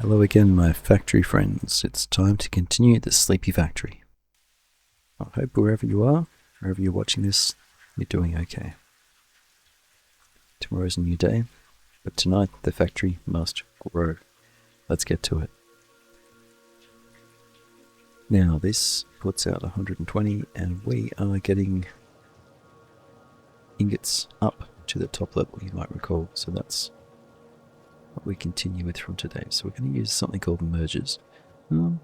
Hello again, my factory friends. It's time to continue the Sleepy Factory. I hope wherever you are, wherever you're watching this, you're doing okay. Tomorrow's a new day, but tonight the factory must grow. Let's get to it. Now this puts out 120 and we are getting ingots up to the top level, you might recall. So that's what we continue with from today. So we're going to use something called mergers. Do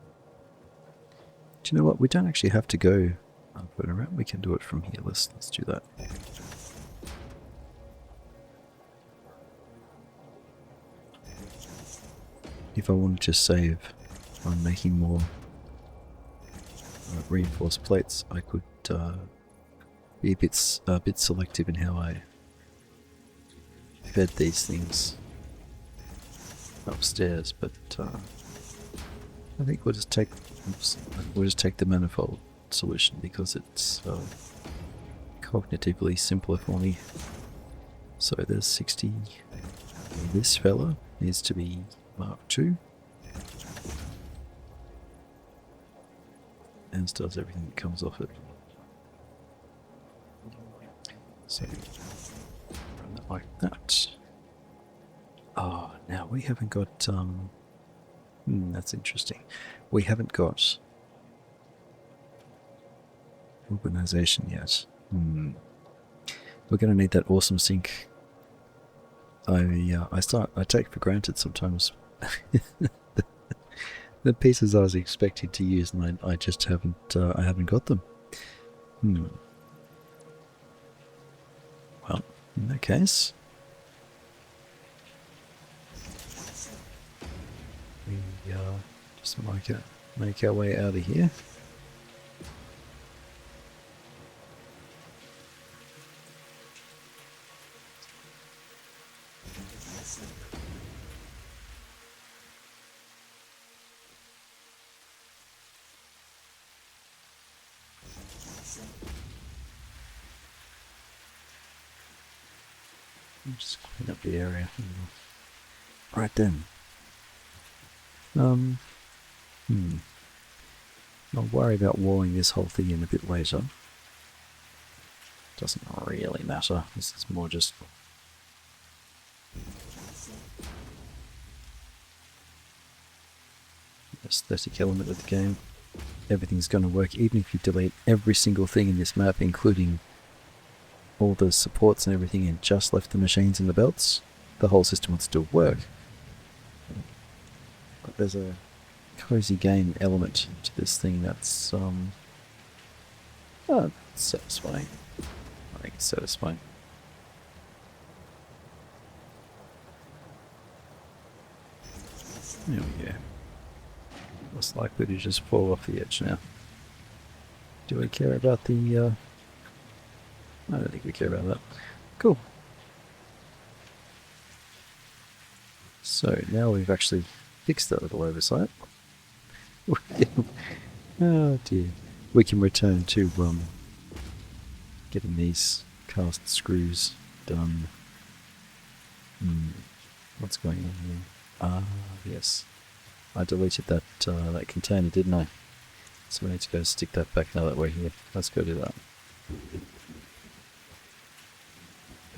you know what? We don't actually have to go up and around. We can do it from here. Let's do that. If I wanted to save on making more reinforced plates, I could be a bit selective in how I fed these things upstairs, but I think we'll just take the manifold solution because it's cognitively simpler for me. So there's 60. This fella needs to be Mark II, as does everything that comes off it. So run that like that. Oh, now we haven't got, that's interesting. We haven't got urbanization yet. We're going to need that awesome sink. I take for granted sometimes the pieces I was expecting to use, and I just haven't got them. Well, in that case, we just make our way out of here. Just clean up the area. Right then. I'll worry about walling this whole thing in a bit later. Doesn't really matter. This is more just aesthetic element of the game. Everything's going to work, even if you delete every single thing in this map, including all the supports and everything, and just left the machines and the belts. The whole system would still work. But there's a cozy game element to this thing that's satisfying. I think it's satisfying. There we go. Less likely to just fall off the edge now. Do we care about the I don't think we care about that. Cool. So now we've actually fixed that little oversight. Oh dear. We can return to getting these cast screws done. What's going on here? Ah, yes. I deleted that that container, didn't I? So we need to go stick that back now that we're here. Let's go do that.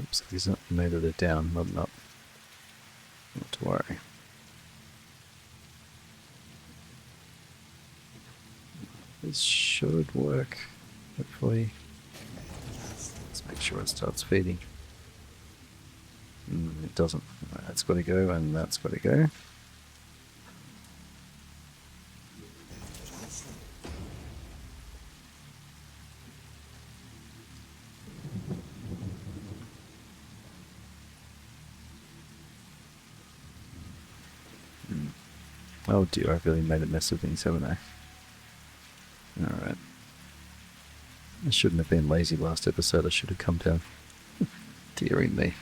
Oops, these are made it down, not up. Not to worry. This should work, hopefully. Let's make sure it starts feeding. It doesn't. That's got to go, and that's got to go. Oh dear, I've really made a mess of things, haven't I? Alright. I shouldn't have been lazy last episode, I should have come down. Deary me.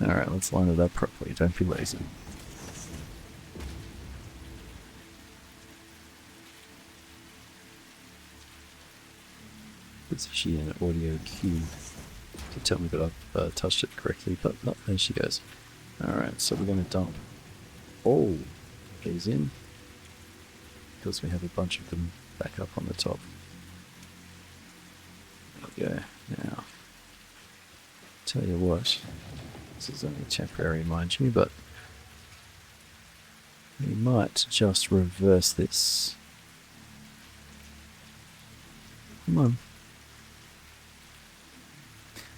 Alright, let's line it up properly, don't be lazy. There's actually an audio cue to tell me that I've touched it correctly, but no, there she goes. Alright, so we're going to dump. Oh, these in because we have a bunch of them back up on the top. There we go. Now, tell you what, this is only temporary, mind you, but we might just reverse this. Come on.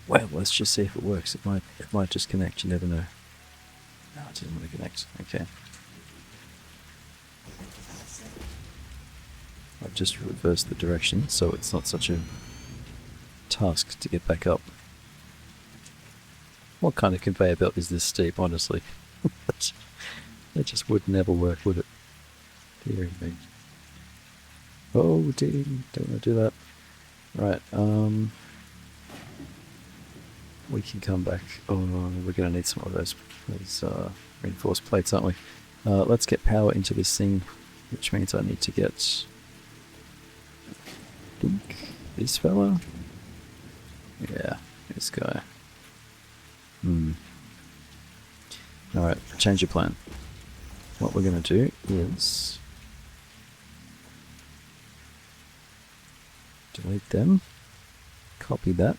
Well, let's just see if it works. It might just connect, you never know. No, it didn't want to connect. Okay. I've just reversed the direction, so it's not such a task to get back up. What kind of conveyor belt is this steep, honestly? That just would never work, would it? Dear me. Oh, dear, don't want to do that. Right, we can come back. Oh, we're going to need some of those reinforced plates, aren't we? Let's get power into this thing, which means I need to get, I think, this fella. Yeah, this guy. Alright, change your plan. What we're going to do is delete them, copy that.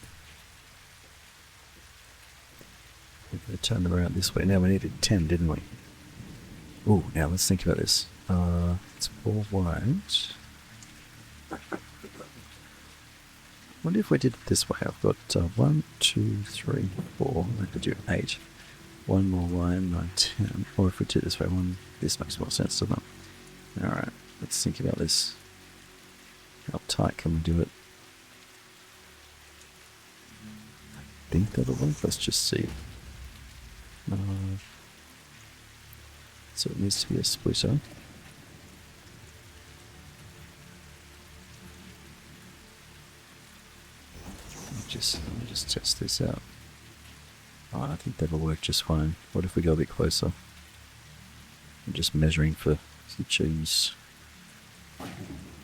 We're going to turn them around this way. Now we needed 10, didn't we? Oh, now let's think about this. It's 4 wide. What if we did it this way? I've got 1, 2, 3, 4. I could do 8. One more line, 9, 10. Or if we do it this way, this makes more sense, doesn't it? Alright, let's think about this. How tight can we do it? I think that'll work. Let's just see. So it needs to be a splitter. Let me just test this out. Oh, I think that'll work just fine. What if we go a bit closer? I'm just measuring for cheese.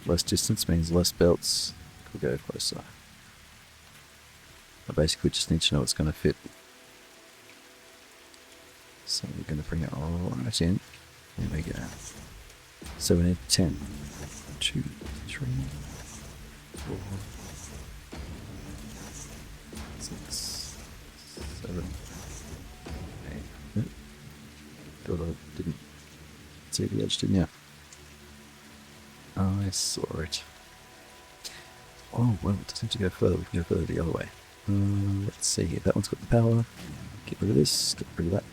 Less distance means less belts. We'll go closer. I basically just need to know it's going to fit. So we're going to bring it right in. There we go. So we need 10. 2, 3, 4, 6, 7, 8. Thought I didn't see the edge, didn't you? I saw it. Oh, well, it doesn't have to go further. We can go further the other way. Let's see here. That one's got the power. Get rid of this. Get rid of that.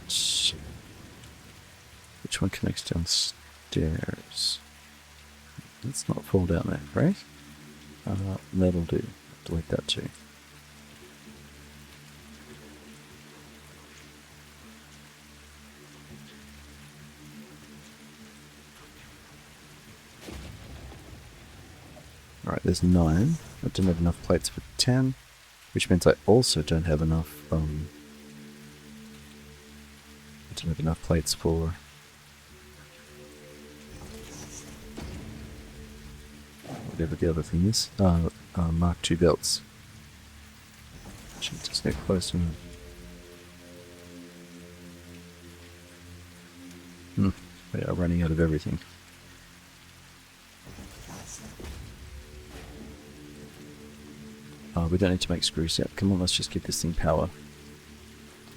Which one connects downstairs? Let's not fall down there, right? That'll do. Delete that too. Alright, there's 9. I don't have enough plates for 10, which means I also don't have enough, plates for whatever the other thing is. Mark II belts. Should just get close to them. We are running out of everything. We don't need to make screws yet. Come on, let's just give this thing power.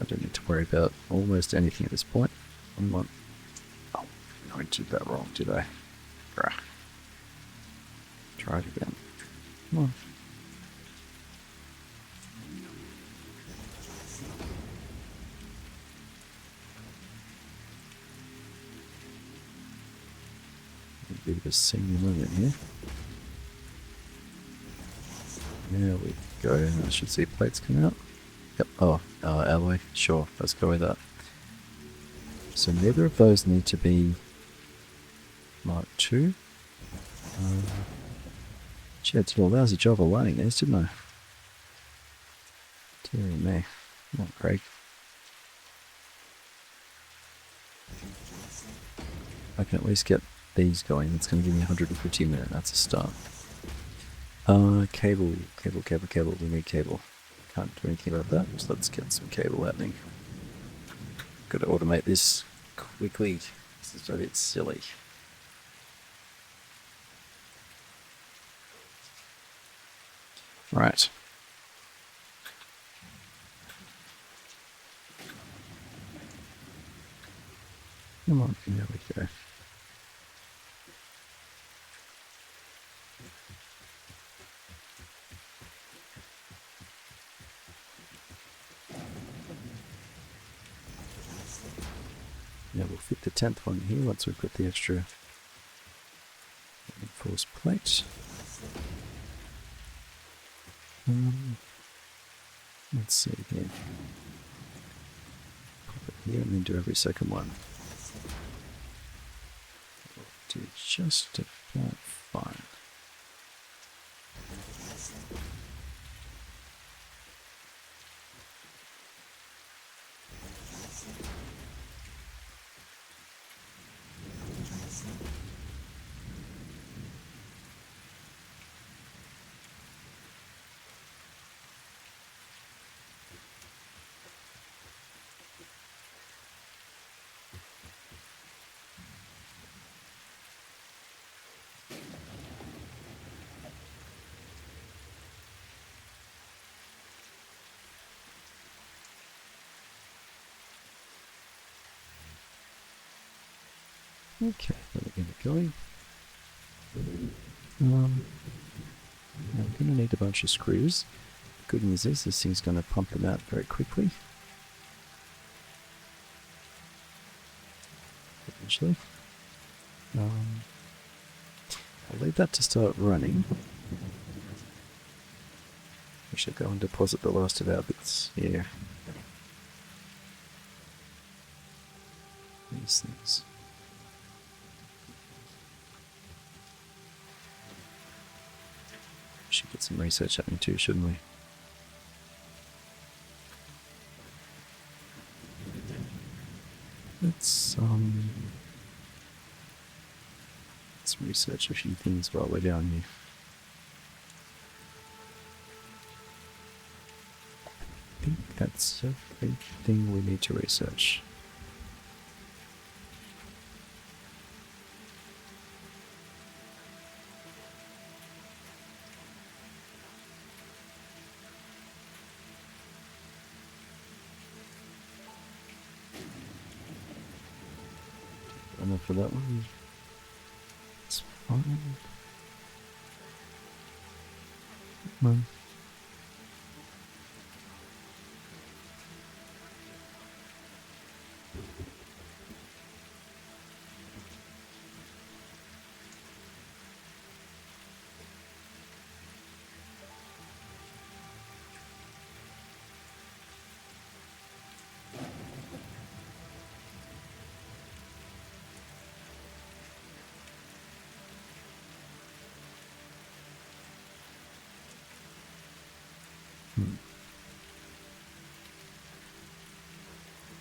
I don't need to worry about almost anything at this point. Oh, I did that wrong, did I? Try it again. Come on. A bit of a senior moment here. There we go. I should see plates come out. Yep. Oh, alloy. Sure. Let's go with that. So neither of those need to be Mark II. Gee, I did a lousy job of lining these, didn't I? Dear me. Come on, Craig. I can at least get these going. It's going to give me 150 a minute. That's a start. Cable. We need cable. Can't do anything about that, so let's get some cable happening. Got to automate this quickly. This is a bit silly. Right. Come on, there we go. Now we'll fit the 10th one here once we've got the extra reinforced plate. Let's see here. Pop it here and then do every second one. We'll do just about fine. Okay, let me get it going. Now we're going to need a bunch of screws. The good news is this thing's going to pump them out very quickly. Eventually. I'll leave that to start running. We should go and deposit the last of our bits here. These things. Should get some research happening too, shouldn't we? Let's research a few things while we're down here. I think that's everything we need to research. Enough for that one. It's fine. Come on.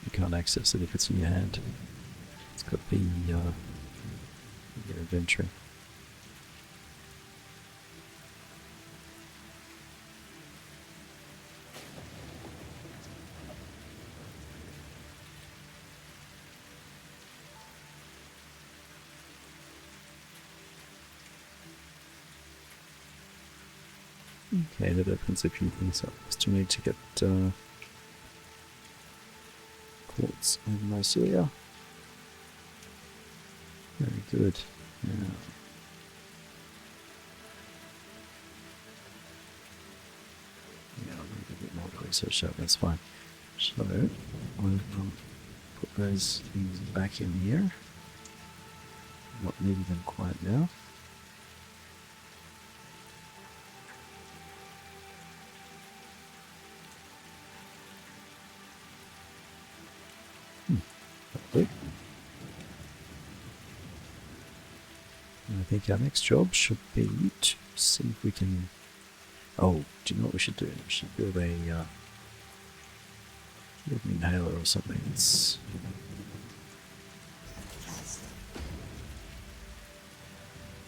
You can't access it if it's in your hand. It's got to be your inventory. Okay, that opens a few things up. Still need to get quartz and mycelia. Very good. Now, yeah, I'll need a bit more to research that, that's fine. So, we'll put those things back in here. Not needing them quite now. And I think our next job should be to see if we can... Oh, do you know what we should do? We should build a build an inhaler or something. It's...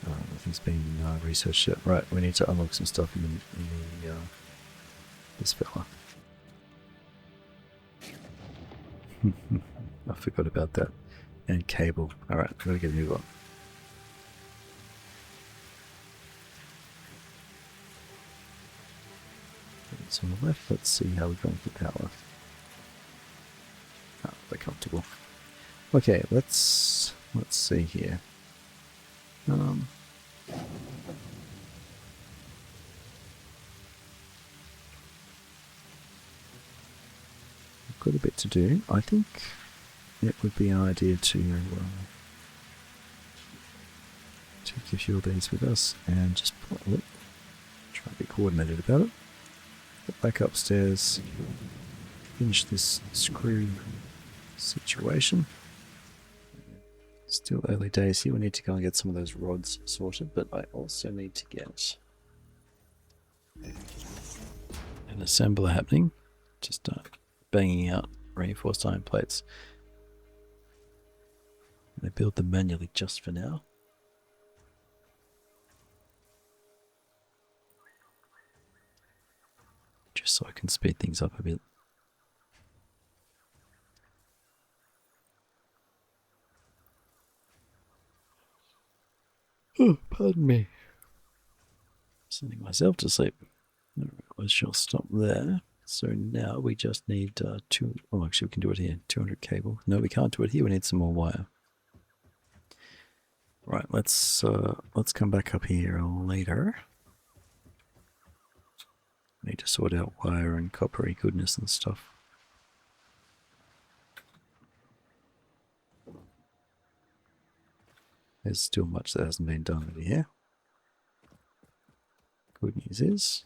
nothing's been researched yet. Right, we need to unlock some stuff in the this fella. I forgot about that. And cable. Alright, gotta get a new one. It's on the left. Let's see how we're going for power. Oh, they're comfortable. Okay, let's see here. Got a bit to do. I think it would be an idea to take a few of these with us and just try and be coordinated about it. Get back upstairs, finish this screw situation. Still early days here. We need to go and get some of those rods sorted, but I also need to get an assembler happening. Just banging out reinforced iron plates. I build them manually just for now. Just so I can speed things up a bit. Oh, pardon me. Sending myself to sleep. I shall stop there. So now we just need two. Oh, actually, we can do it here. 200 cable. No, we can't do it here. We need some more wire. Right. Let's come back up here later. Need to sort out wire and coppery goodness and stuff. There's still much that hasn't been done over here. Good news is,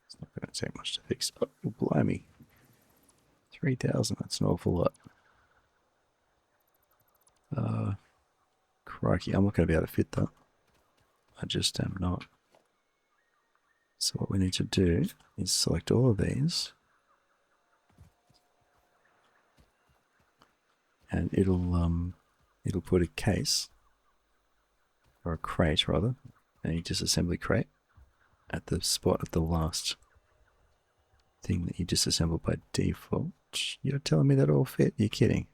it's not going to take much to fix. Oh, blimey. 3,000, that's an awful lot. Crikey, I'm not going to be able to fit that. I just am not. So what we need to do is select all of these. And it'll put a case, or a crate rather, a disassembly crate, at the spot of the last thing that you disassembled by default. You're telling me that all fit? You're kidding.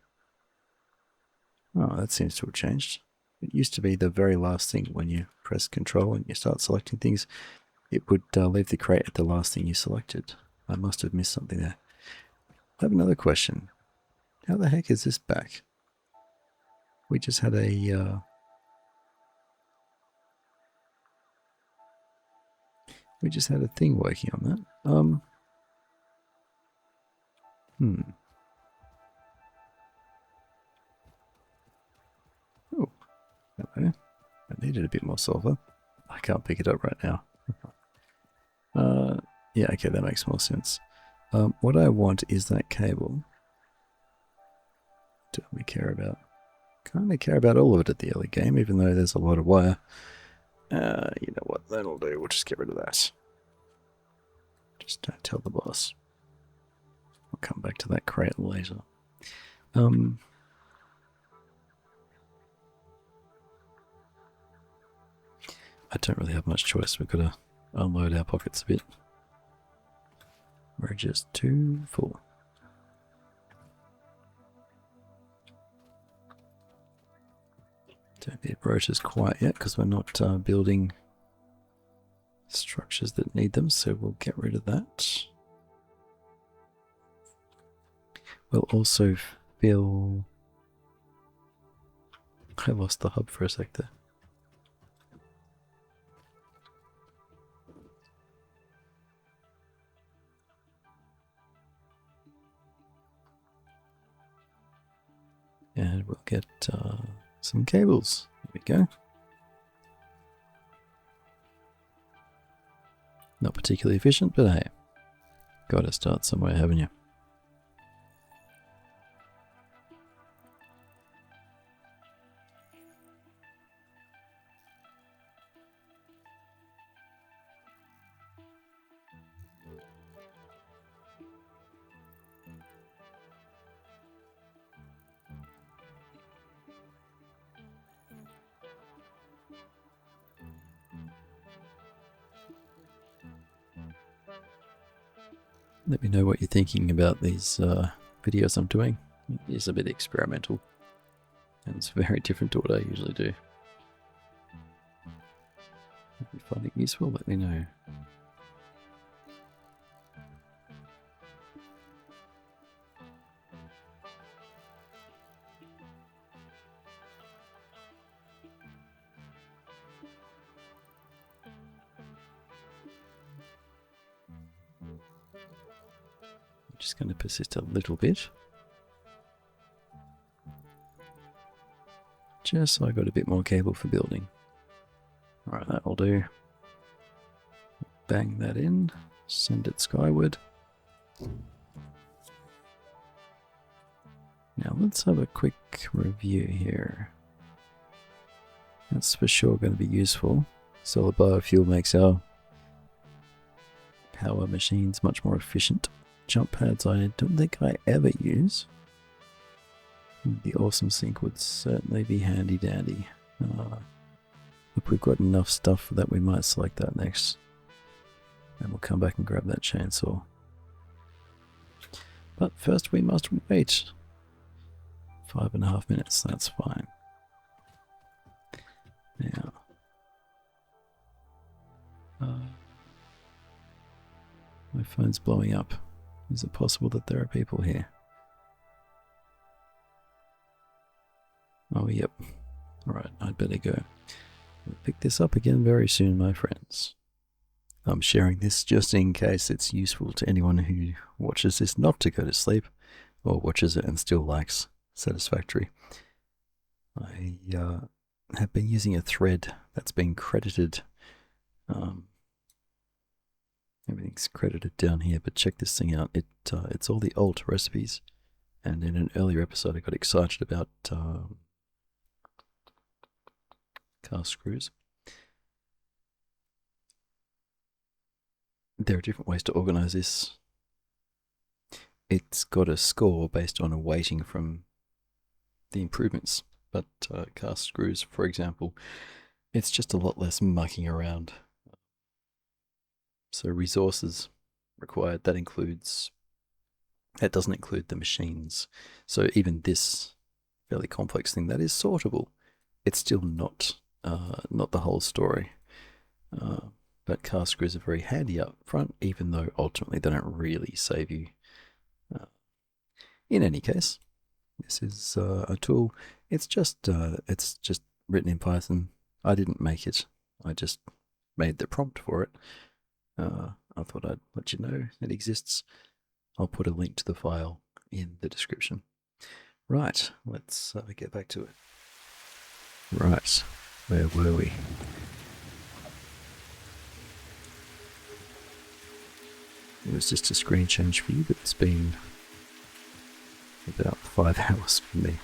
Oh, that seems to have changed. It used to be the very last thing when you press control and you start selecting things. It would leave the crate at the last thing you selected. I must have missed something there. I have another question. How the heck is this back? We just had a... we just had a thing working on that. Oh, hello. I needed a bit more silver. I can't pick it up right now. Yeah, okay, that makes more sense. What I want is that cable. Don't we care about? Kind of care about all of it at the early game, even though there's a lot of wire. You know what? That'll do. We'll just get rid of that. Just don't tell the boss. I'll come back to that crate later. I don't really have much choice. We've got to unload our pockets a bit. We're just too full. Don't need rotors quite yet because we're not building structures that need them, so we'll get rid of that. We'll also fill... I lost the hub for a sec there. And we'll get some cables. There we go. Not particularly efficient, but hey, gotta start somewhere, haven't you? Let me know what you're thinking about these videos I'm doing. It is a bit experimental. And it's very different to what I usually do. If you find it useful, let me know. I'm just going to persist a little bit. Just so I got a bit more cable for building. Alright, that'll do. Bang that in. Send it skyward. Now let's have a quick review here. That's for sure going to be useful. Solar biofuel makes our power machines much more efficient. Jump pads I don't think I ever use. The awesome sink would certainly be handy dandy. If we've got enough stuff for that, we might select that next. And we'll come back and grab that chainsaw. But first we must wait. 5.5 minutes, that's fine. Now, my phone's blowing up. Is it possible that there are people here? Oh, yep. Alright, I'd better go. We'll pick this up again very soon, my friends. I'm sharing this just in case it's useful to anyone who watches this not to go to sleep, or watches it and still likes Satisfactory. I have been using a thread that's been credited. Everything's credited down here, but check this thing out. It's all the old recipes. And in an earlier episode, I got excited about car screws. There are different ways to organize this. It's got a score based on a weighting from the improvements, but car screws, for example, it's just a lot less mucking around. So resources required, that doesn't include the machines. So even this fairly complex thing that is sortable, it's still not the whole story. But car screws are very handy up front, even though ultimately they don't really save you. In any case, this is a tool. It's just written in Python. I didn't make it. I just made the prompt for it. I thought I'd let you know it exists. I'll put a link to the file in the description. Right, let's get back to it. Right, where were we? It was just a screen change for you, but it's been about 5 hours for me.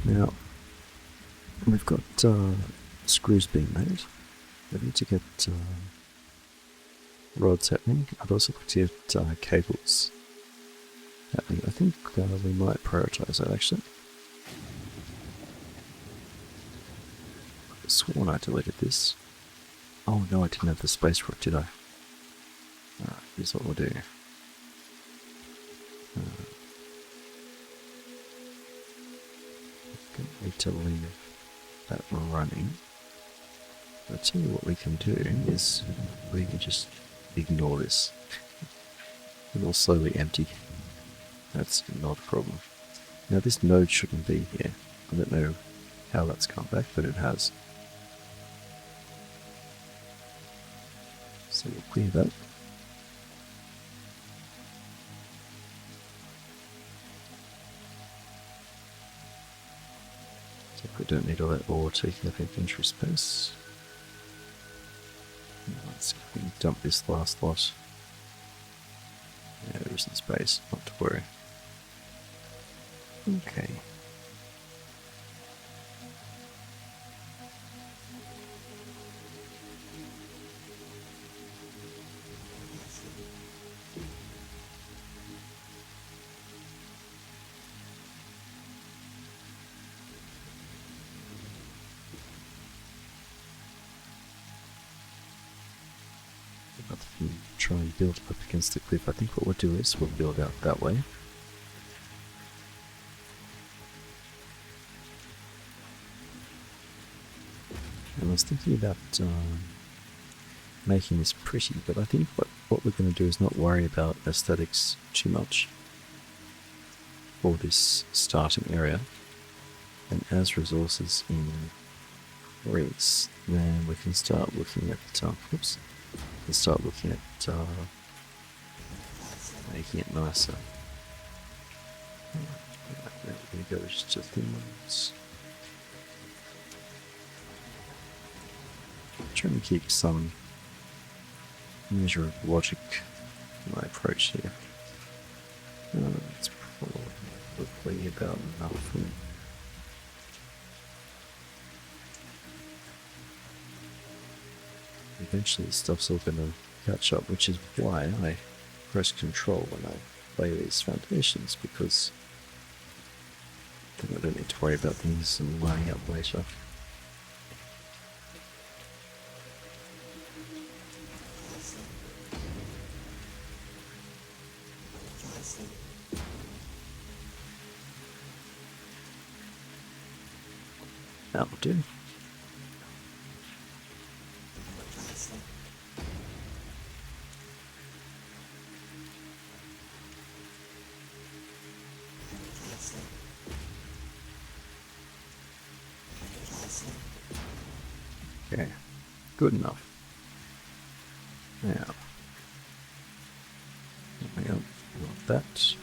Now, we've got screws being made. We need to get rods happening. I'd also like to get cables happening. I think we might prioritize that actually. I've sworn I deleted this. Oh no, I didn't have the space for it, did I? Alright, here's what we'll do. Need to leave that running. I'll tell you what we can do is we can just ignore this. It'll slowly empty. That's not a problem. Now this node shouldn't be here. I don't know how that's come back, but it has. So we'll clear that. So we don't need all that ore taking up inventory space. Let's see if we can dump this last lot. Yeah, there isn't space, not to worry. Okay. Rather than try and build up against the cliff, I think what we'll do is we'll build out that way. And I was thinking about making this pretty, but I think what we're going to do is not worry about aesthetics too much for this starting area. And as resources increase, then we can start looking at making it nicer. There we go, just to thin ones. Trying to keep some measure of logic in my approach here. It's probably about enough. Eventually this stuff's all going to catch up, which is why I press control when I lay these foundations, because then I don't need to worry about things lining up later. That'll do. Okay, good enough. Now, hang on, want that.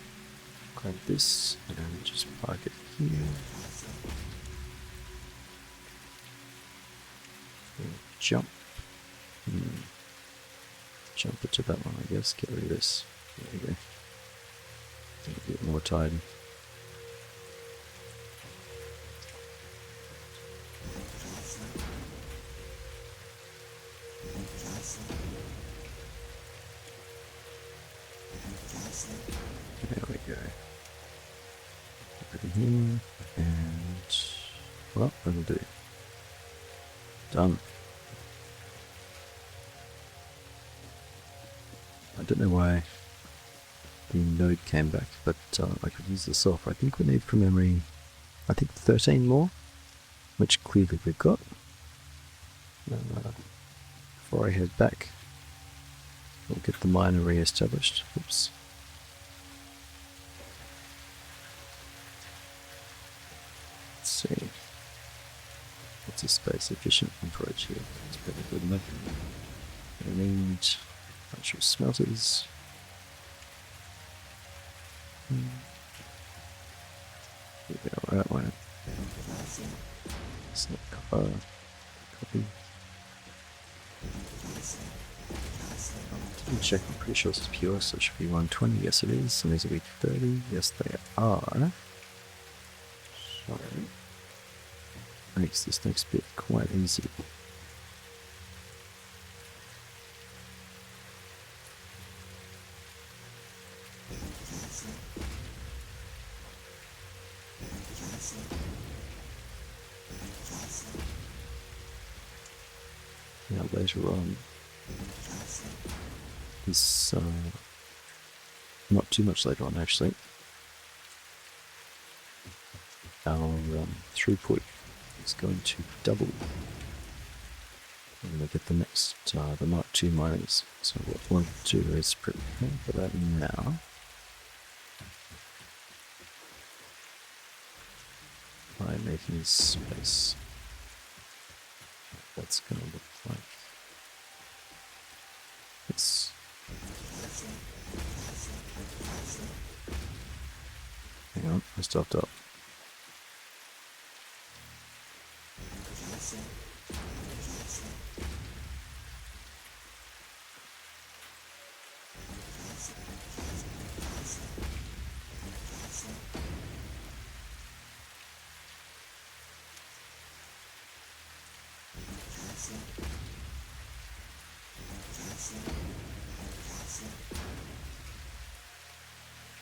Grab this and just park it here. Jump. Jump it to that one, I guess. Get rid of this. There we go. A bit more tidy. There we go. Over here, and well, that'll do. Done. I don't know why the node came back, but I could use this off. I think we need from memory, I think 13 more, which clearly we've got. Before I head back, we'll get the miner re-established. Oops. Let's see. What's a space efficient approach here? It's pretty good enough. We need a bunch of smelters. Here we go, that one. It's not copper. Copy. Let me check, I'm pretty sure this is pure, so it should be 120. Yes, it is. And these will be 30. Yes, they are. So, makes this next bit quite easy. Now later on, this not too much later on actually, our throughput is going to double when we get the next the Mark II miners. So what we want to do is prepare for that now. By making space. That's going to look like this. Hang on, I stopped up.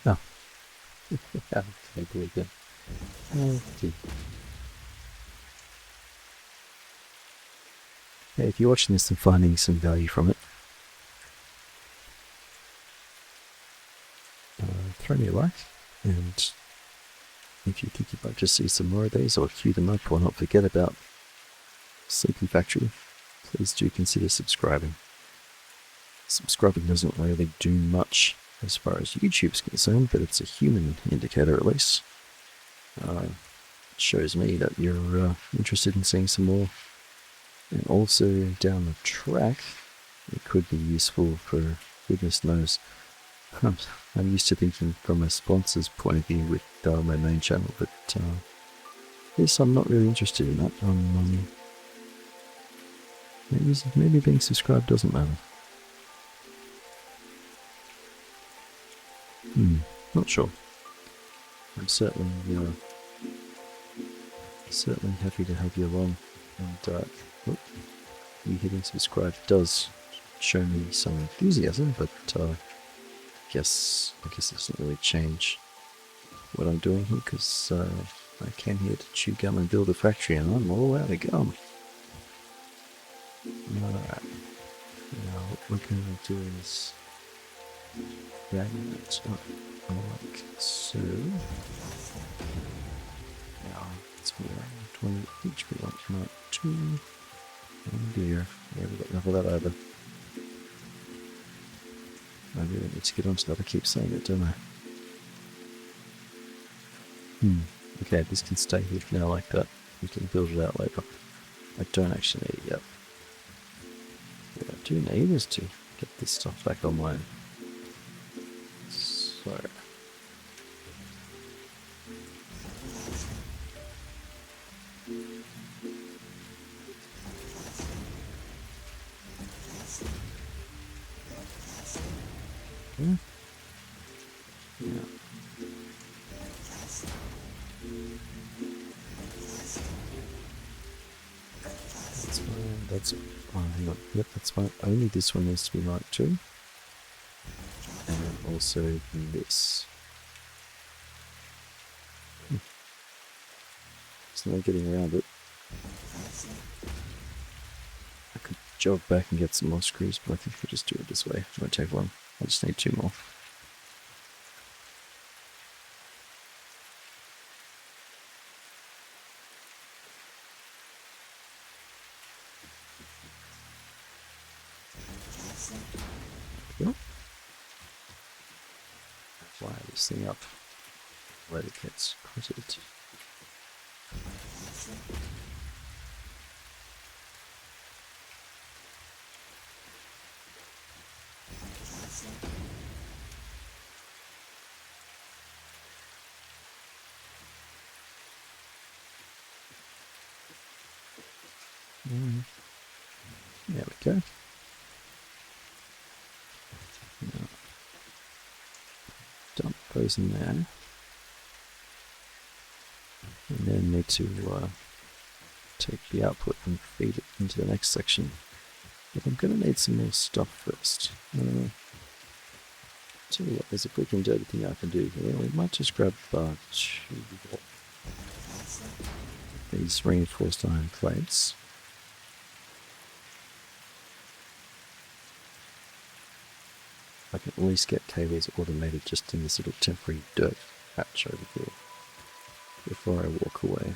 Oh. Yeah, maybe again. Okay. Yeah, if you're watching this and finding some value from it, throw me a like, and if you think you'd like to see some more of these or queue them up or not forget about Sleepy Factory, please do consider subscribing. Subscribing doesn't really do much as far as YouTube's concerned, but it's a human indicator at least. It shows me that you're interested in seeing some more. And also down the track, it could be useful for goodness knows. I'm used to thinking from a sponsor's point of view with my main channel, but yes, I'm not really interested in that. Maybe being subscribed doesn't matter. Not sure. I'm certainly happy to have you along, and you hitting subscribe does show me some enthusiasm, but I guess it doesn't really change what I'm doing here, because I came here to chew gum and build a factory, and I'm all out of gum. Alright, now what we're going to do is drag that up like so. Now it's 20 each, we want Mark 2. Oh dear, yeah, we've got enough of that over. I really need to get onto that, I keep saying it, don't I? Okay, this can stay here for now like that. We can build it out later. I don't actually need it yet. What I do need is to get this stuff back online. So... yeah. That's fine. Hang on. Yep, that's fine. Only this one needs to be marked 2. And also this. There's no getting around it. I could jog back and get some more screws, but I think we'll just do it this way. It won't take long. I just need 2 more. Yep. Fire this thing up. Let it get closed. There we go. Now, dump those in there. And then need to take the output and feed it into the next section. But I'm going to need some more stuff first. Tell you what, there's a quick and dirty thing I can do here. We might just grab these reinforced iron plates. I can at least get cables automated just in this little temporary dirt patch over here before I walk away.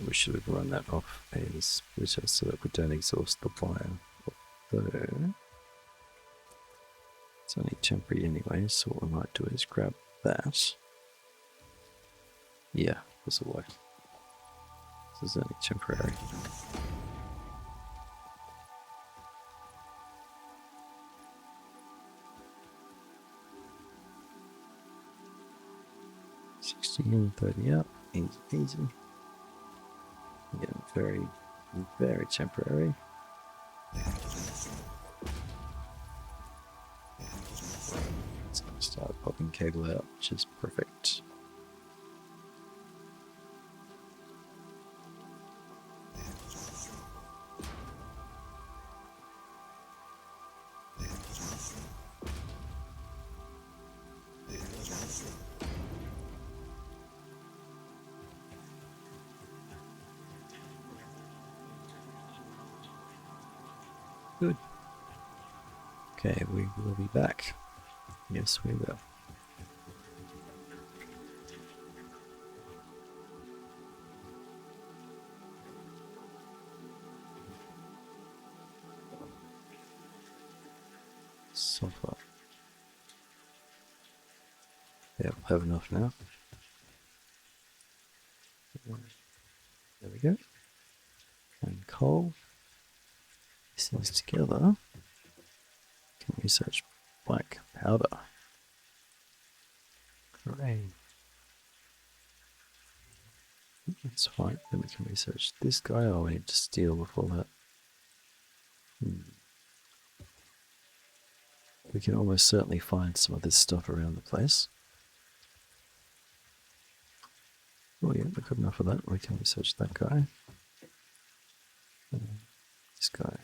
We should have run that off a splitter so that we don't exhaust the wire. Although it's only temporary anyway, so what we might do is grab that. Yeah, this will work. This is only temporary. And 30 up, easy. Again, very, very temporary. It's going to start popping cable out, which is perfect. Okay, we will be back. Yes, we will. Sulfur. Yeah, we'll have enough now. There we go. And coal. These things together can research black powder. Hooray. That's fine. Then we can research this guy. Oh, we need to steal before that. We can almost certainly find some of this stuff around the place. Oh yeah, we've got enough of that. We can research that guy. This guy.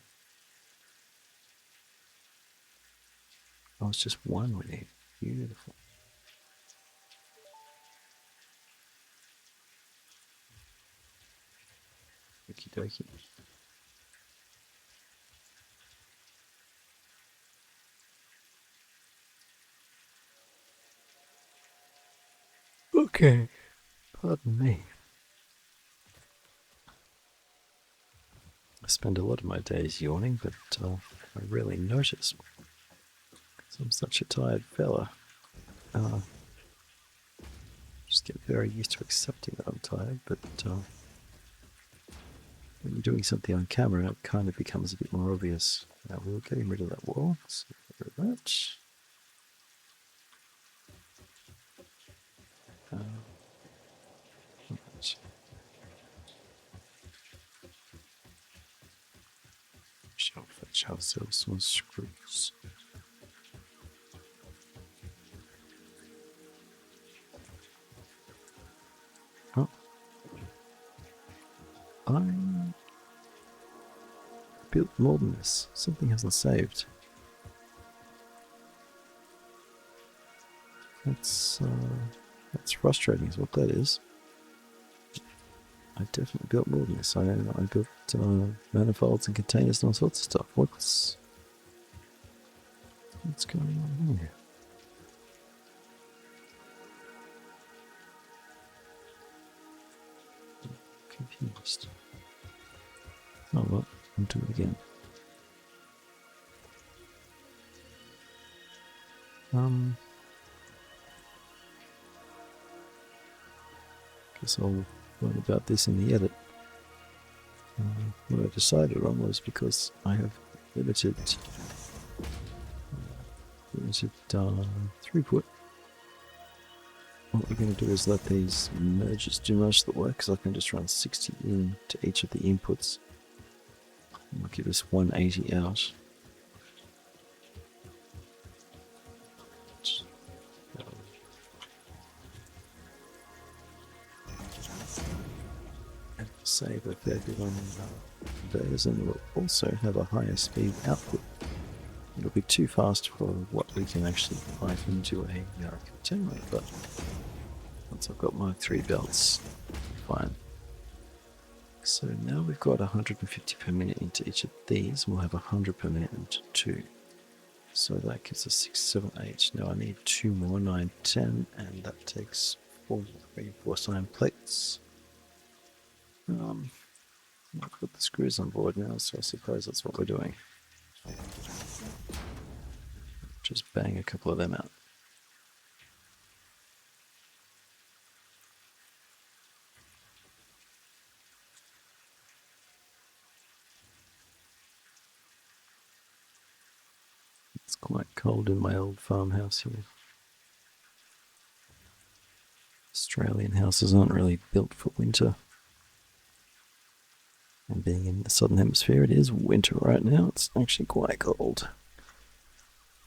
Oh, it's just one we need. Beautiful. Okie dokie. Okay. Pardon me. I spend a lot of my days yawning, but I rarely notice. Because I'm such a tired fella. Just get very used to accepting that I'm tired, but when you're doing something on camera, it kind of becomes a bit more obvious. Now we're getting rid of that wall, so get rid of that. Shall fetch ourselves some screws. Oh. I built more than this. Something hasn't saved. That's frustrating is what that is. I definitely built more than this. I built manifolds and containers and all sorts of stuff. What's going on here? I'm confused. Oh well, I'll do it again. Guess I'll learn about this in the edit. What I decided on was because I have limited throughput. What we're going to do is let these merges do most of the work, because I can just run 60 in to each of the inputs. And we'll give us 180 out. And save a fair bit on those, and we'll also have a higher speed output. It'll be too fast for what we can actually pipe into a container, but once I've got Mark III belts, fine. So now we've got 150 per minute into each of these, and we'll have 100 per minute into 2. So that gives us 6, 7, 8. Now I need 2 more, 9, 10, and that takes 4 reinforced iron plates. I've got the screws on board now, so I suppose that's what we're doing. Just bang a couple of them out. It's quite cold in my old farmhouse here. Australian houses aren't really built for winter. And being in the southern hemisphere, it is winter right now. It's actually quite cold.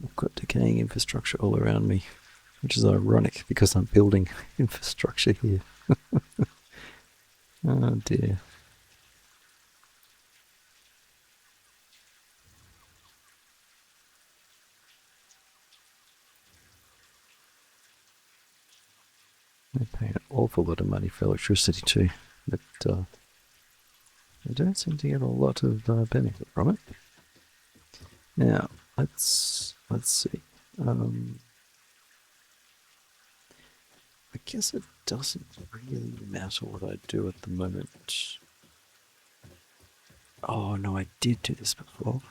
I've got decaying infrastructure all around me, which is ironic because I'm building infrastructure here. Oh dear. They pay an awful lot of money for electricity too, but they don't seem to get a lot of benefit from it. Now, let's see. I guess it doesn't really matter what I do at the moment. Oh no, I did do this before.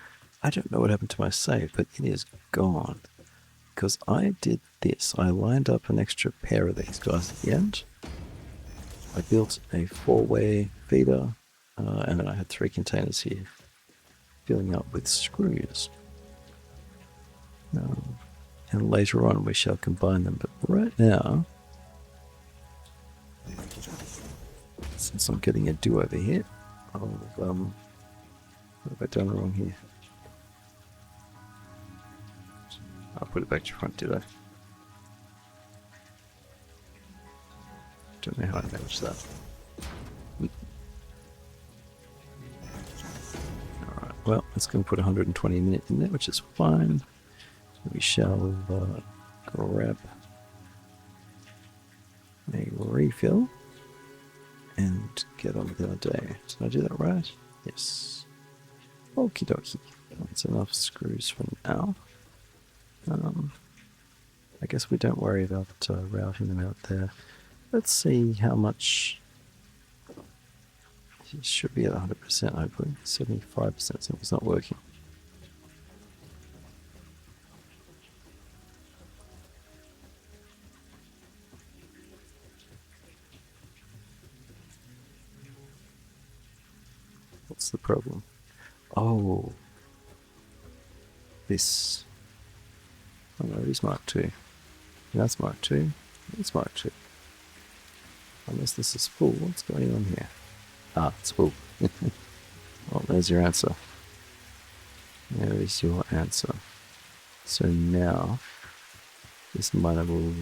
I don't know what happened to my save, but it is gone. Because I did this. I lined up an extra pair of these guys at the end. I built a 4-way feeder, and then I had 3 containers here, filling up with screws. And later on we shall combine them, but right now, since I'm getting a do-over here, what have I done wrong here? I'll put it back to front, did I? Don't know how I managed that. Alright, well, let's go and put 120 minutes in there, which is fine. We shall grab a refill and get on with our day. Did I do that right? Yes. Okie dokie. That's enough screws for now. I guess we don't worry about routing them out there. Let's see how much. It should be at 100%, hopefully. 75%, something's not working. What's the problem? Oh. This. Oh no, it is Mark II. That's Mark II. It's Mark II. Unless this is full, what's going on here? Ah, it's full. Well, there's your answer. There is your answer. So now, this miner will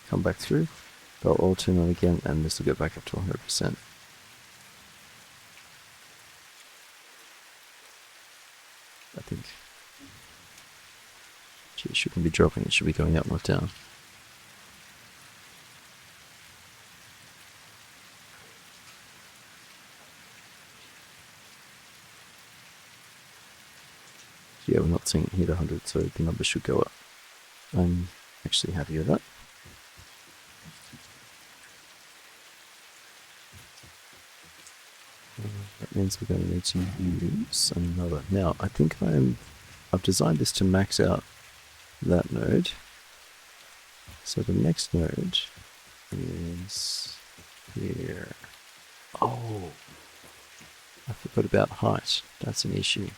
come back through. They'll all turn on again, and this will go back up to 100%. I think. Gee, it shouldn't be dropping, it should be going up, not down. Yeah, we're not seeing it hit 100, so the number should go up. I'm actually happy with that. That means we're going to need to use another. Now, I think I've designed this to max out that node. So the next node is here. Oh, I forgot about height. That's an issue.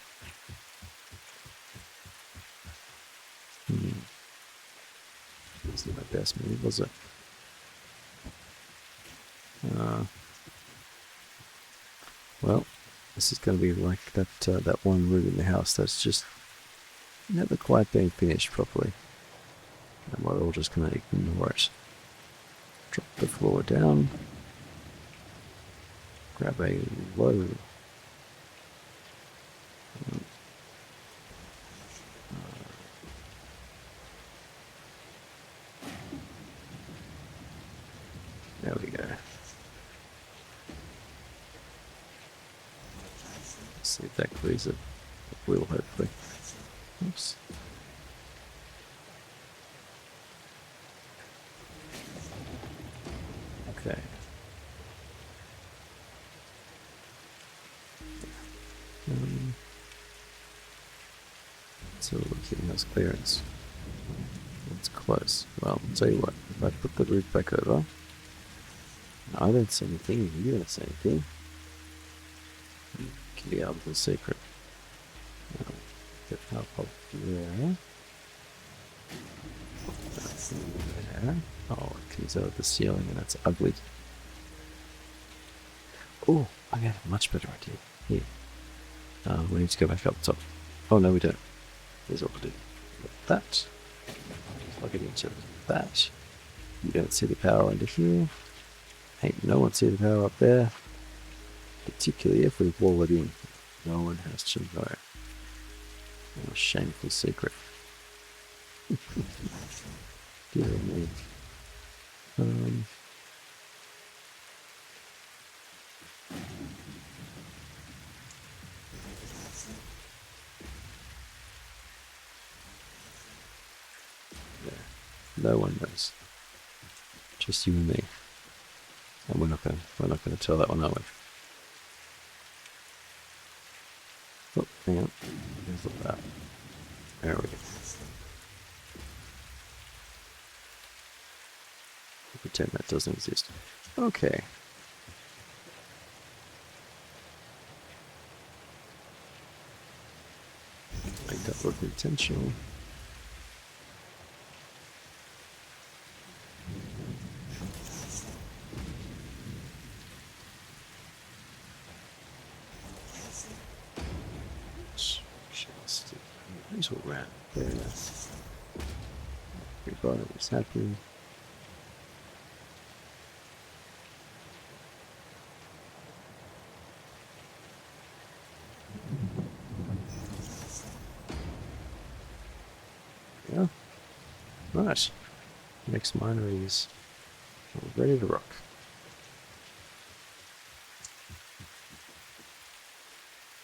Wasn't my best move, was it? Well, this is going to be like that one room in the house that's just never quite being finished properly. And we're all just going to ignore it. Drop the floor down. Grab a low. There we go. See if that clears it. It will, hopefully. Oops. Okay. So we're looking at clearance. It's close. Well, I'll tell you what, if I put the roof back over, I don't see anything, you don't see anything. You can be out of the secret. Get help up there. That's there. Oh, it comes out of the ceiling and that's ugly. Oh, I got a much better idea. Here. We need to go back up top. Oh no, we don't. Here's what we'll do. That. Plug it into that. You don't see the power under here. Ain't no one see the power up there. Particularly if we wall it in. No one has to know. A shameful secret. Dear me. No one knows. Just you and me. And we're not gonna tell that one, are we? Oh, hang on. Here's look at that. There we go. Pretend that doesn't exist. Okay. Make that look intentional. Just little rat there. Everybody was happy. Yeah. Right. Next miner is ready to rock.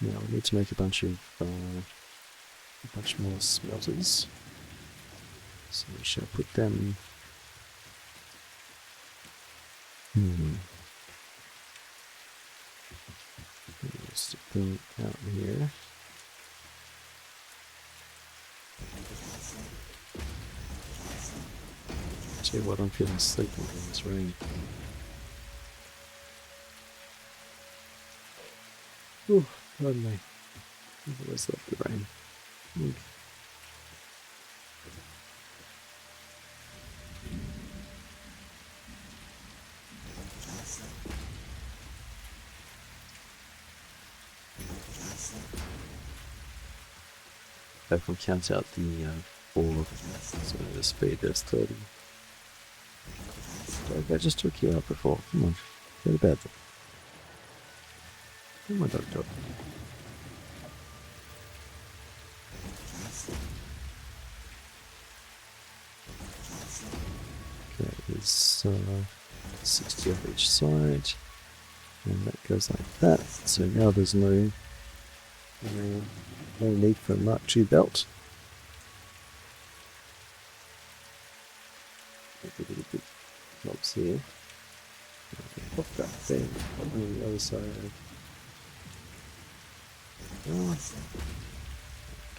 Now we need to make a bunch more smelters. So we shall put them. Stick them out here. Tell you what, I'm feeling sleepy in this rain. Oh, pardon me. I've always loved the rain. If we count out the 4, so the speed, there's 30. I just took you out before. Come on, go to bed. Come on, dog. Okay, there's 60 of each side, and that goes like that. So now there's no need for a Mark II belt. Make a little bit helps here. Pop that thing on the other side. Oh,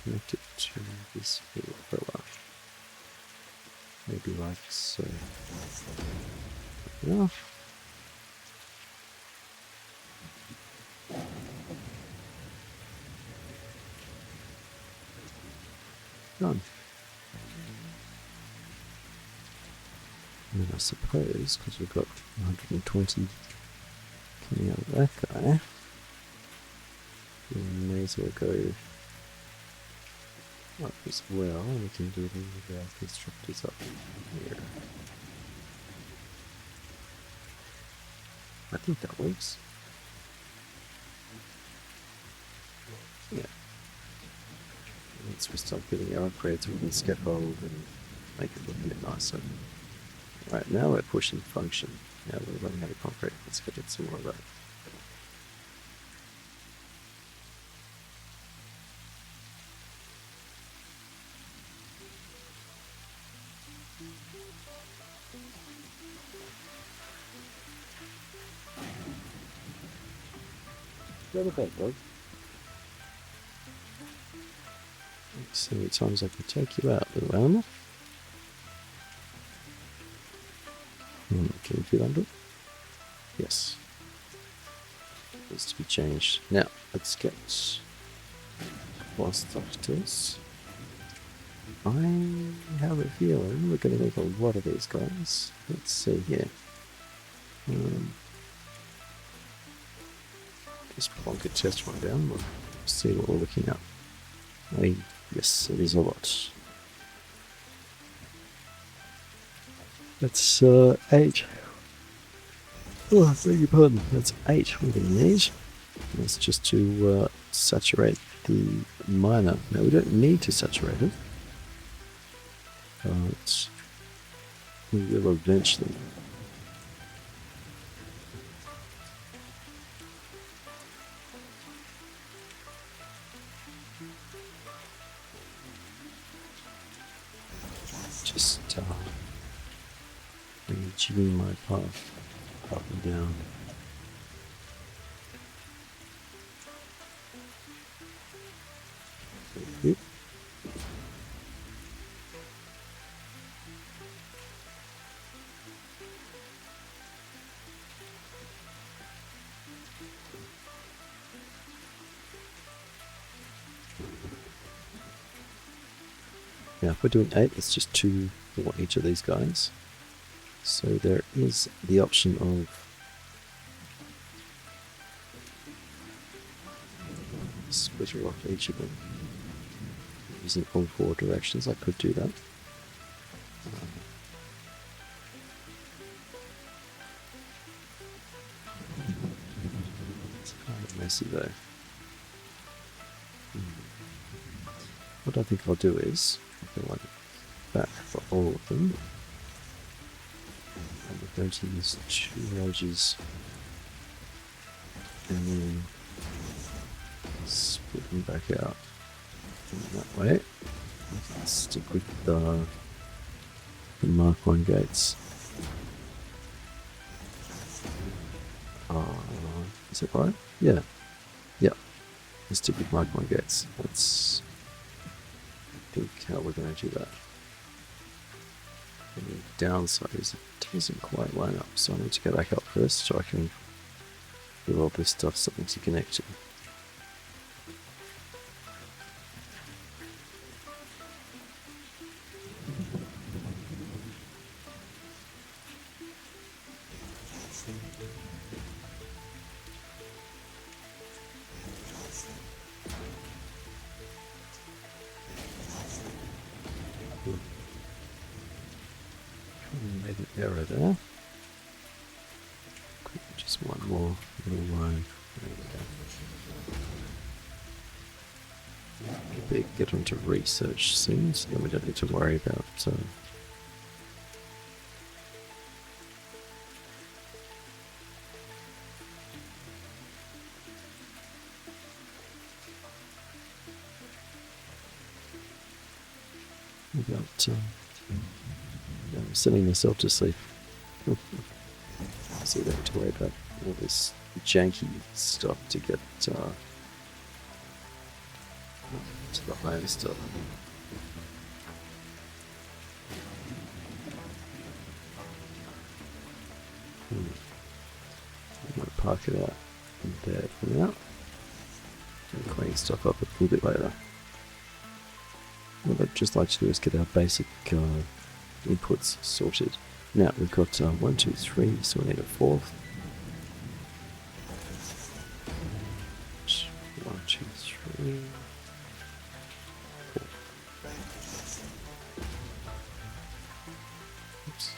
connect it to this little fella. Maybe like so. Yeah. Done. And then I suppose, because we've got 120 coming out of that guy, we may as well go up as well, and we can do the constructors up here. I think that works. Yeah. Once we start getting our upgrades, we can scaffold and make it look a bit nicer. Right, now we're pushing function. Now we're running out of concrete. Let's go get some more of that. Go to bed, bud. Let's see how many times I can take you out, little animal. Can you fit under it? Yes. Needs to be changed. Now, let's get more stuff to us. I have a feeling we're going to make a lot of these guys. Let's see here. Just plonk a test one down. We'll see what we're looking at. Yes, it is a lot. That's 8. Oh, I beg your pardon. That's 8 we're going to need. That's just to saturate the miner. Now, we don't need to saturate it. But we will eventually. Just jigging my path up and down. Yep. Now if we're doing 8, it's just 2 for each of these guys. So there is the option of splitter off each of them using all 4 directions. I could do that. It's kind of messy though. What I think I'll do is I want that for all of them. And we're going to use 2 edges and then split them back out in that way. Let's stick with the Mark 1 gates. Is it right? Yeah. Yeah. Let's stick with Mark 1 gates. That's, I think, how we're going to do that. And the downside is it doesn't quite line up, so I need to go back up first so I can give all this stuff something to connect to. Made an error there. Just one more little line. There we go. Get onto research soon, so then we don't need to worry about sending myself to sleep. So you don't have to worry about all this janky stuff to get to the higher stuff. I'm going to park it out in there for now and clean stuff up a little bit later. What I'd just like to do is get our basic inputs sorted. Now we've got 1, 2, 3, so we need a 4th. 1, 2, 3, 4. Oops.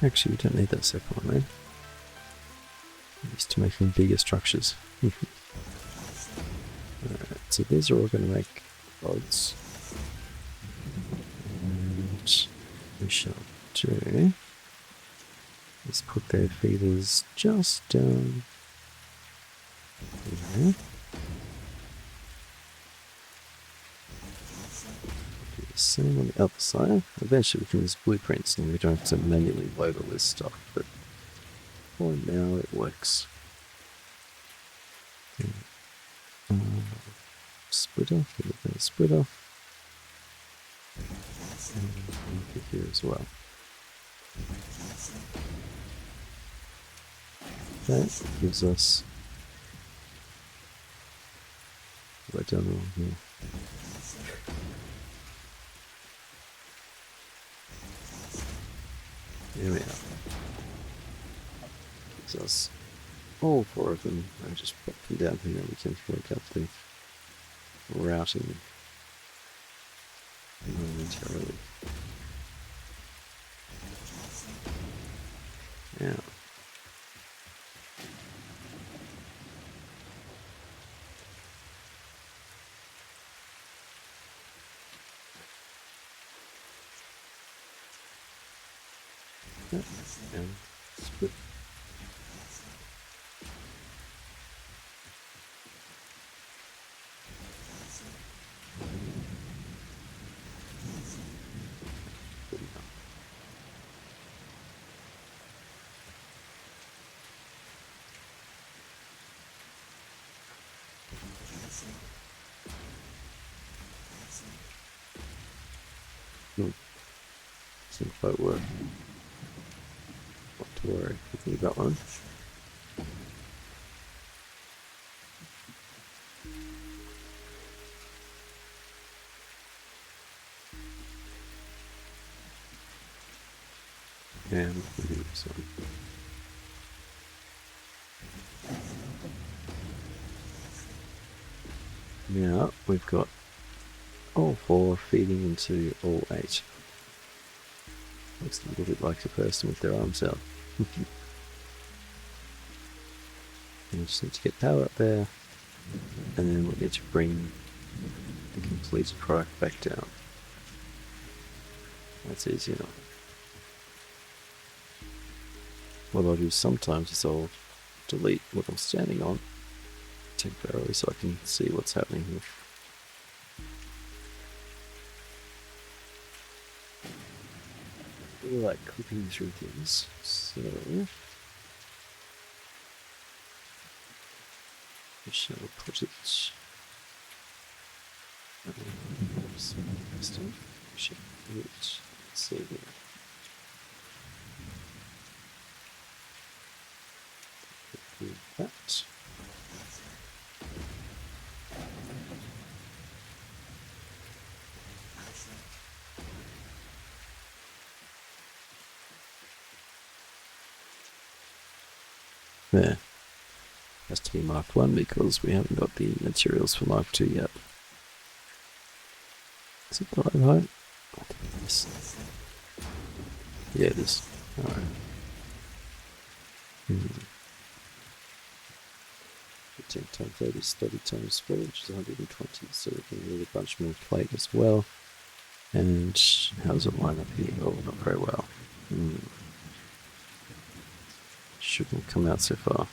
Actually, we don't need that second one, man. I'm used to making bigger structures. Alright, so these are all going to make rods. And we shall do is put their feeders just down there. Do the same on the other side. Eventually we can use blueprints and we don't have to manually load all this stuff, but for now it works. Splitter, splitter. And here as well. That gives us right down along here. There we are. Gives us all 4 of them. I just put them down here and we can work out the routing momentarily. Yeah. And split. Doesn't quite work. Not to worry. I think you got one. And we do this one. Now we've got all 4 feeding into all 8. Looks a little bit like a person with their arms out. And we just need to get power up there, and then we need to bring the completed product back down. That's easy enough. What I'll do sometimes is I'll delete what I'm standing on temporarily so I can see what's happening here. I like clipping through things, so we shall put it see here. Do that. There. Has to be Mark 1 because we haven't got the materials for Mark 2 yet. Is it the right height? Yes. Yeah, it is. Alright. 15 times 30 is 30 times 4, which is 120, so we can need a bunch more plate as well. And how does it line up here? Oh, not very well. Shouldn't come out so far.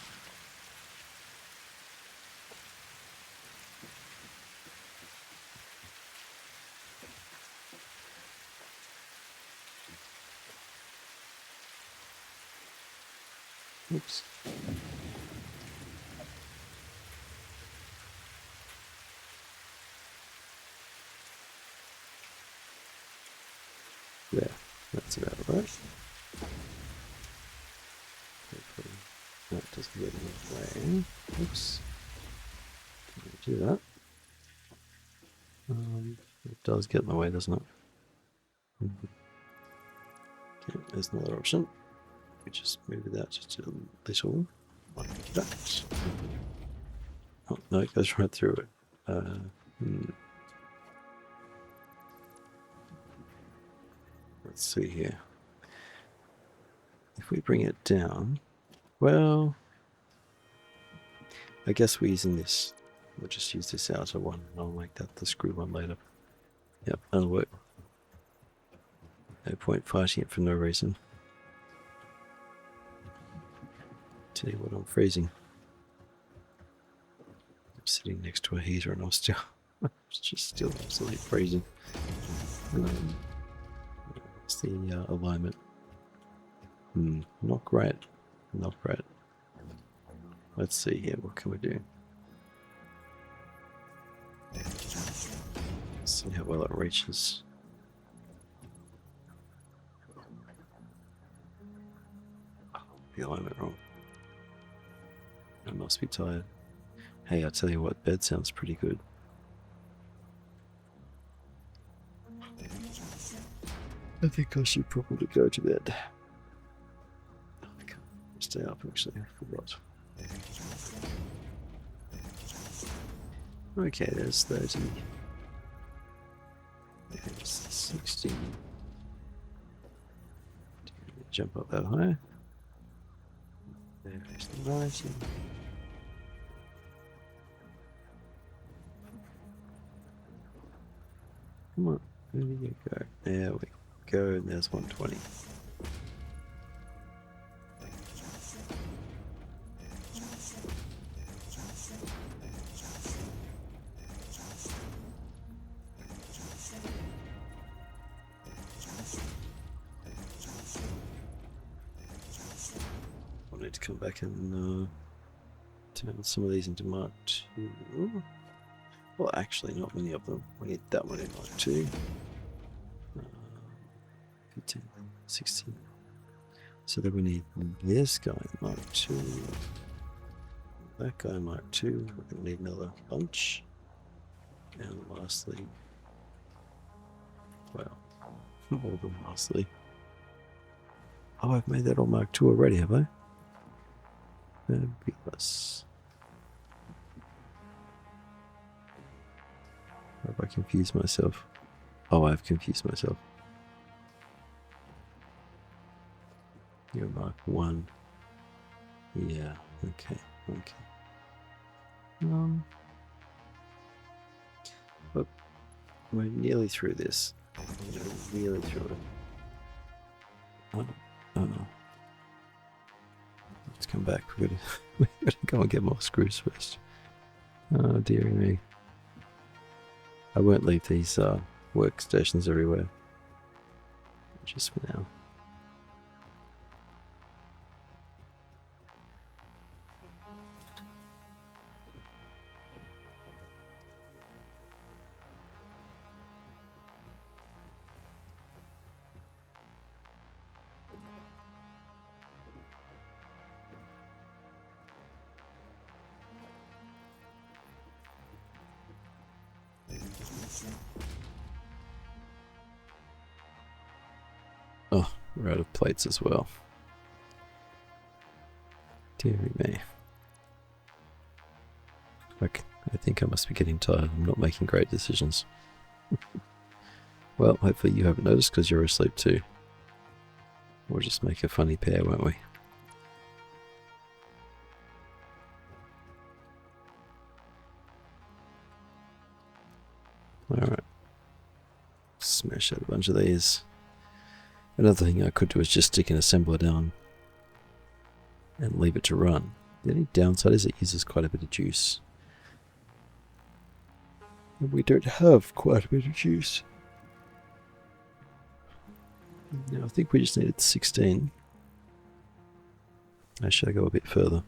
Oops. Yeah, that's about right. Hopefully that doesn't get in the way. Oops. Can't do that. It does get in the way, doesn't it? Okay, there's another option. We just move it out just a little, like that. Oh, no, it goes right through it. Let's see here. If we bring it down, well, I guess we're using this. We'll just use this outer one. I'll make that the screw one later. Yep, that'll work. No point fighting it for no reason. Tell you what, I'm freezing. I'm sitting next to a heater and I'm still, it's just still absolutely freezing. What's the alignment? Not great. Not great. Let's see here, what can we do? See how well it reaches. Oh, the alignment wrong. I must be tired. Hey, I tell you what, bed sounds pretty good. I think I should probably go to bed. Oh, I can't stay up actually, I forgot. Okay, there's 30. There's 60. Jump up that high. There's 90. Come on, where did you go? There we go, and there's 120. I need to come back and turn some of these into Mark II. Well, actually, not many of them. We need that one in Mark II. 15, 16. So then we need this guy in Mark II. That guy in Mark II. We're going to need another bunch. And lastly, well, more than lastly. Oh, I've made that all Mark II already, have I? Fabulous. Or have I confused myself? Oh, I've confused myself. You're Mark 1. Yeah, okay, okay. But we're nearly through this. We're nearly through it. Oh. Let's come back. We're gonna go and get more screws first. Oh, dearie me. I won't leave these workstations everywhere. Just for now. Oh, we're out of plates as well. Dearie me. I think I must be getting tired. I'm not making great decisions. Well, hopefully you haven't noticed because you're asleep too. We'll just make a funny pair, won't we? Alright. Smash out a bunch of these. Another thing I could do is just stick an assembler down and leave it to run. The only downside is it uses quite a bit of juice. And we don't have quite a bit of juice. Now I think we just needed 16. Should I go a bit further?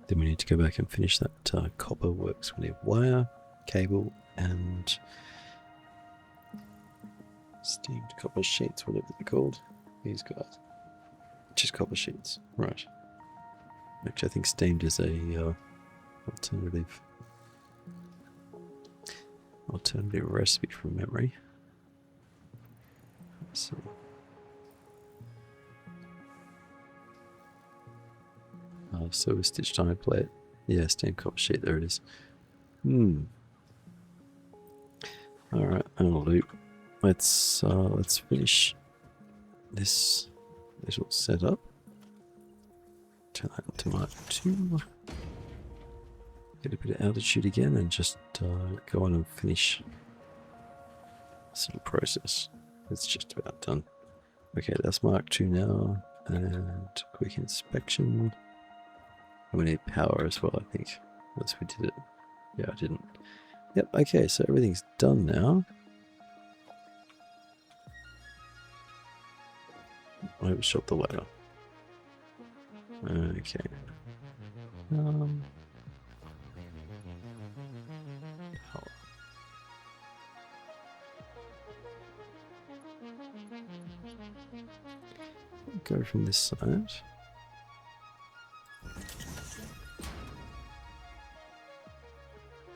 Then we need to go back and finish that copper works. We need wire, cable, and steamed copper sheets, whatever they're called. These guys. Just copper sheets. Right. Actually, I think steamed is a alternative recipe from memory. So. So a stitched iron plate. Yeah, steamed copper sheet, there it is. Alright, and a loop. Let's finish this little setup. Turn that into Mark II. Get a bit of altitude again and just go on and finish this little process. It's just about done. Okay, that's Mark II now. And quick inspection. And we need power as well, I think. Unless we did it. Yeah, I didn't. Yep, okay, so everything's done now. I overshot the ladder. Okay. Go from this side.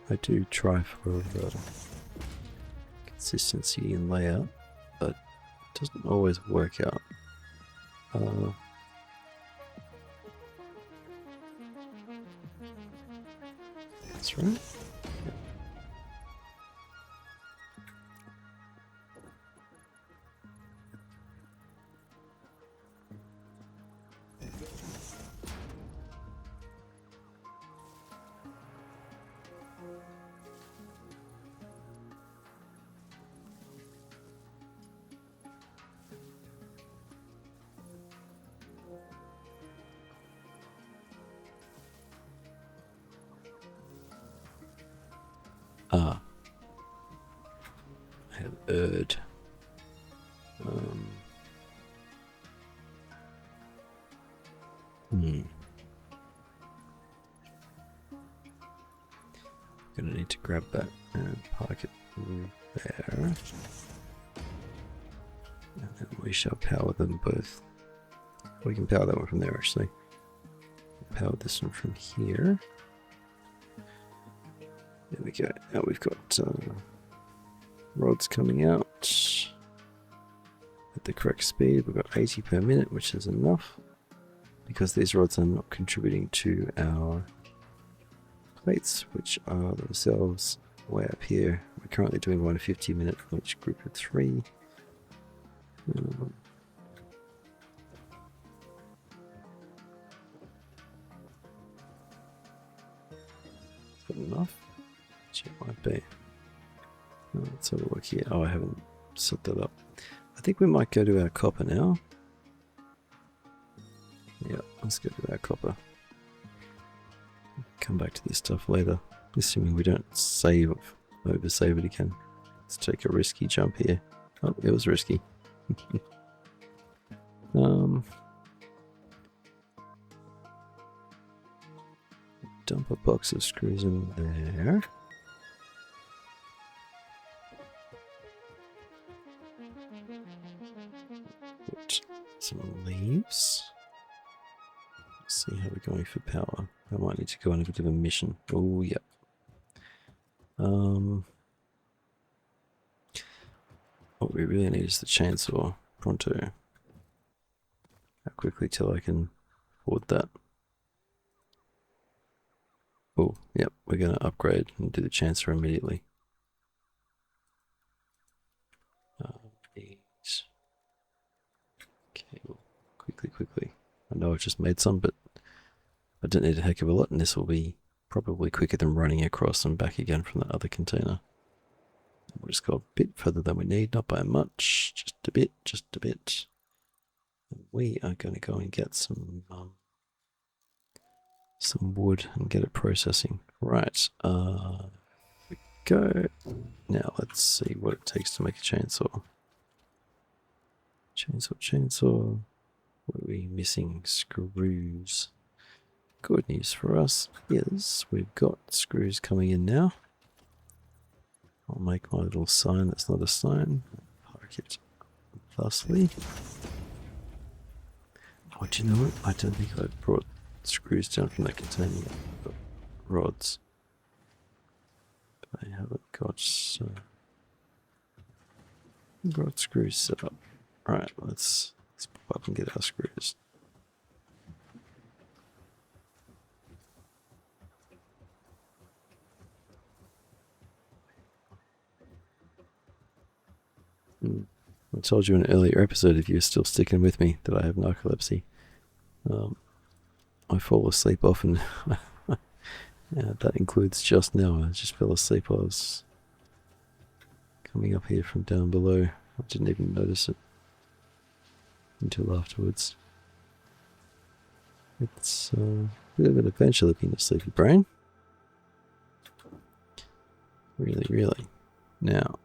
I do try for consistency in layout, but it doesn't always work out That's right. Ah, I have erred. Gonna need to grab that and park it there. And then we shall power them both. We can power that one from there actually. Power this one from here. There we go. Now we've got rods coming out at the correct speed. We've got 80 per minute, which is enough because these rods are not contributing to our plates, which are themselves way up here. We're currently doing 150 a minute from each group of 3. Is that enough? It might be. Let's have a look here. Oh, I haven't set that up. I think we might go to our copper now. Yeah, let's go to our copper. Come back to this stuff later, assuming we don't oversave it again. Let's take a risky jump here. Oh, it was risky. Dump a box of screws in there. Put some leaves. Let's see how we're going for power. I might need to go on a bit of a mission. Oh, yep. What we really need is the chainsaw. Pronto. How quickly till I can afford that? Oh, yep. We're going to upgrade and do the chainsaw immediately. Cable. Quickly. I know I've just made some, but I don't need a heck of a lot, and this will be probably quicker than running across and back again from that other container. We'll just go a bit further than we need, not by much, just a bit. And we are going to go and get some wood and get it processing. Right, we go. Now let's see what it takes to make a chainsaw. Chainsaw. What are we missing? Screws. Good news for us is we've got screws coming in now. I'll make my little sign that's not a sign. Park it thusly. Oh, do you know what? I don't think I brought screws down from that container yet. I've got rods. But I haven't got brought screws set up. Alright, let's pop up and get our screws. I told you in an earlier episode, if you're still sticking with me, that I have narcolepsy. I fall asleep often. Yeah, that includes just now. I just fell asleep. I was coming up here from down below. I didn't even notice it until afterwards. It's a bit of an adventure looking at sleepy brain. Really. Now,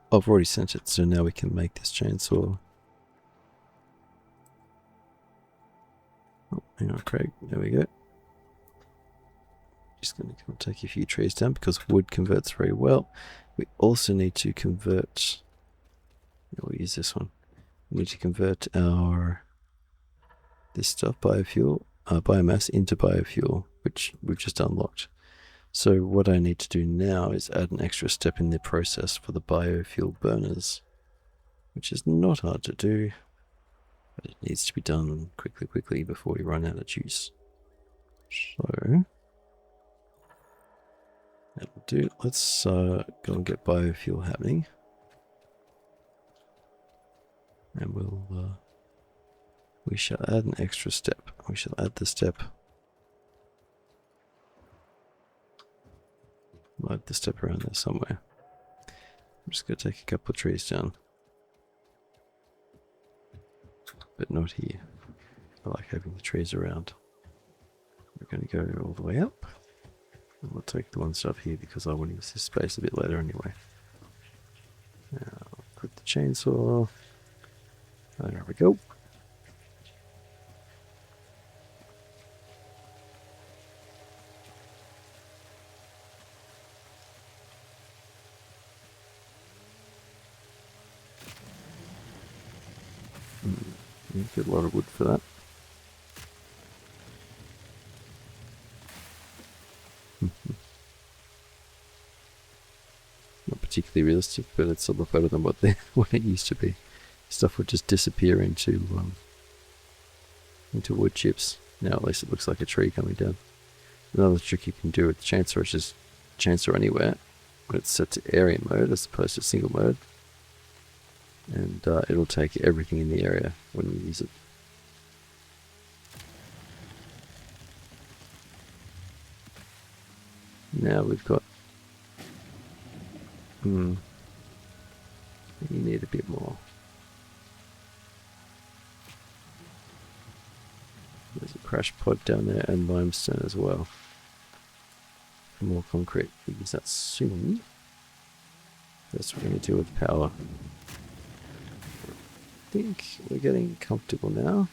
I've already sent it, so now we can make this chainsaw. Oh, hang on, Craig. There we go. Just going to come take a few trees down because wood converts very well. We also need to convert. We'll use this one. We need to convert this stuff, biomass, into biofuel, which we've just unlocked. So what I need to do now is add an extra step in the process for the biofuel burners, which is not hard to do. But it needs to be done quickly before we run out of juice. So that'll do. Let's go and get biofuel happening. And we shall add an extra step. We shall add the step. Load the step around there somewhere. I'm just going to take a couple of trees down. But not here. I like having the trees around. We're going to go all the way up. And we'll take the ones up here because I want to use this space a bit later anyway. Now, put the chainsaw. There we go. Get a lot of wood for that. Not particularly realistic, but it's a lot better than what it used to be. Stuff would just disappear into wood chips. Now at least it looks like a tree coming down. Another trick you can do with the chainsaw is just chainsaw anywhere when it's set to area mode as opposed to single mode. And it'll take everything in the area when you use it. Now we've got... you need a bit more. There's a crash pod down there and limestone as well. For more concrete. We use that soon. That's what we're going to do with power. I think we're getting comfortable now.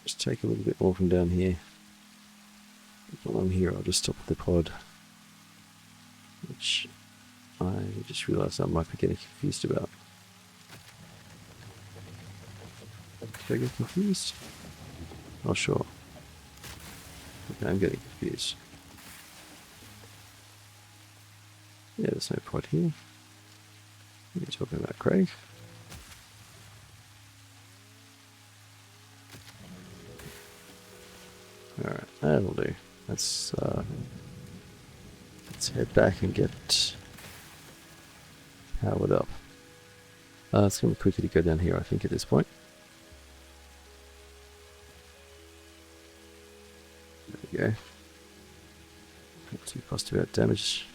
Just take a little bit more from down here. Along here, I'll just stop the pod. Which I just realised I might be getting confused about. Did I get confused? Not sure. Okay, I'm getting confused. Yeah, there's no pod here. You're talking about Craig. Alright, that'll do. Let's head back and get powered up. It's going to be quicker to go down here, I think, at this point. There we go. Not too fussed about damage.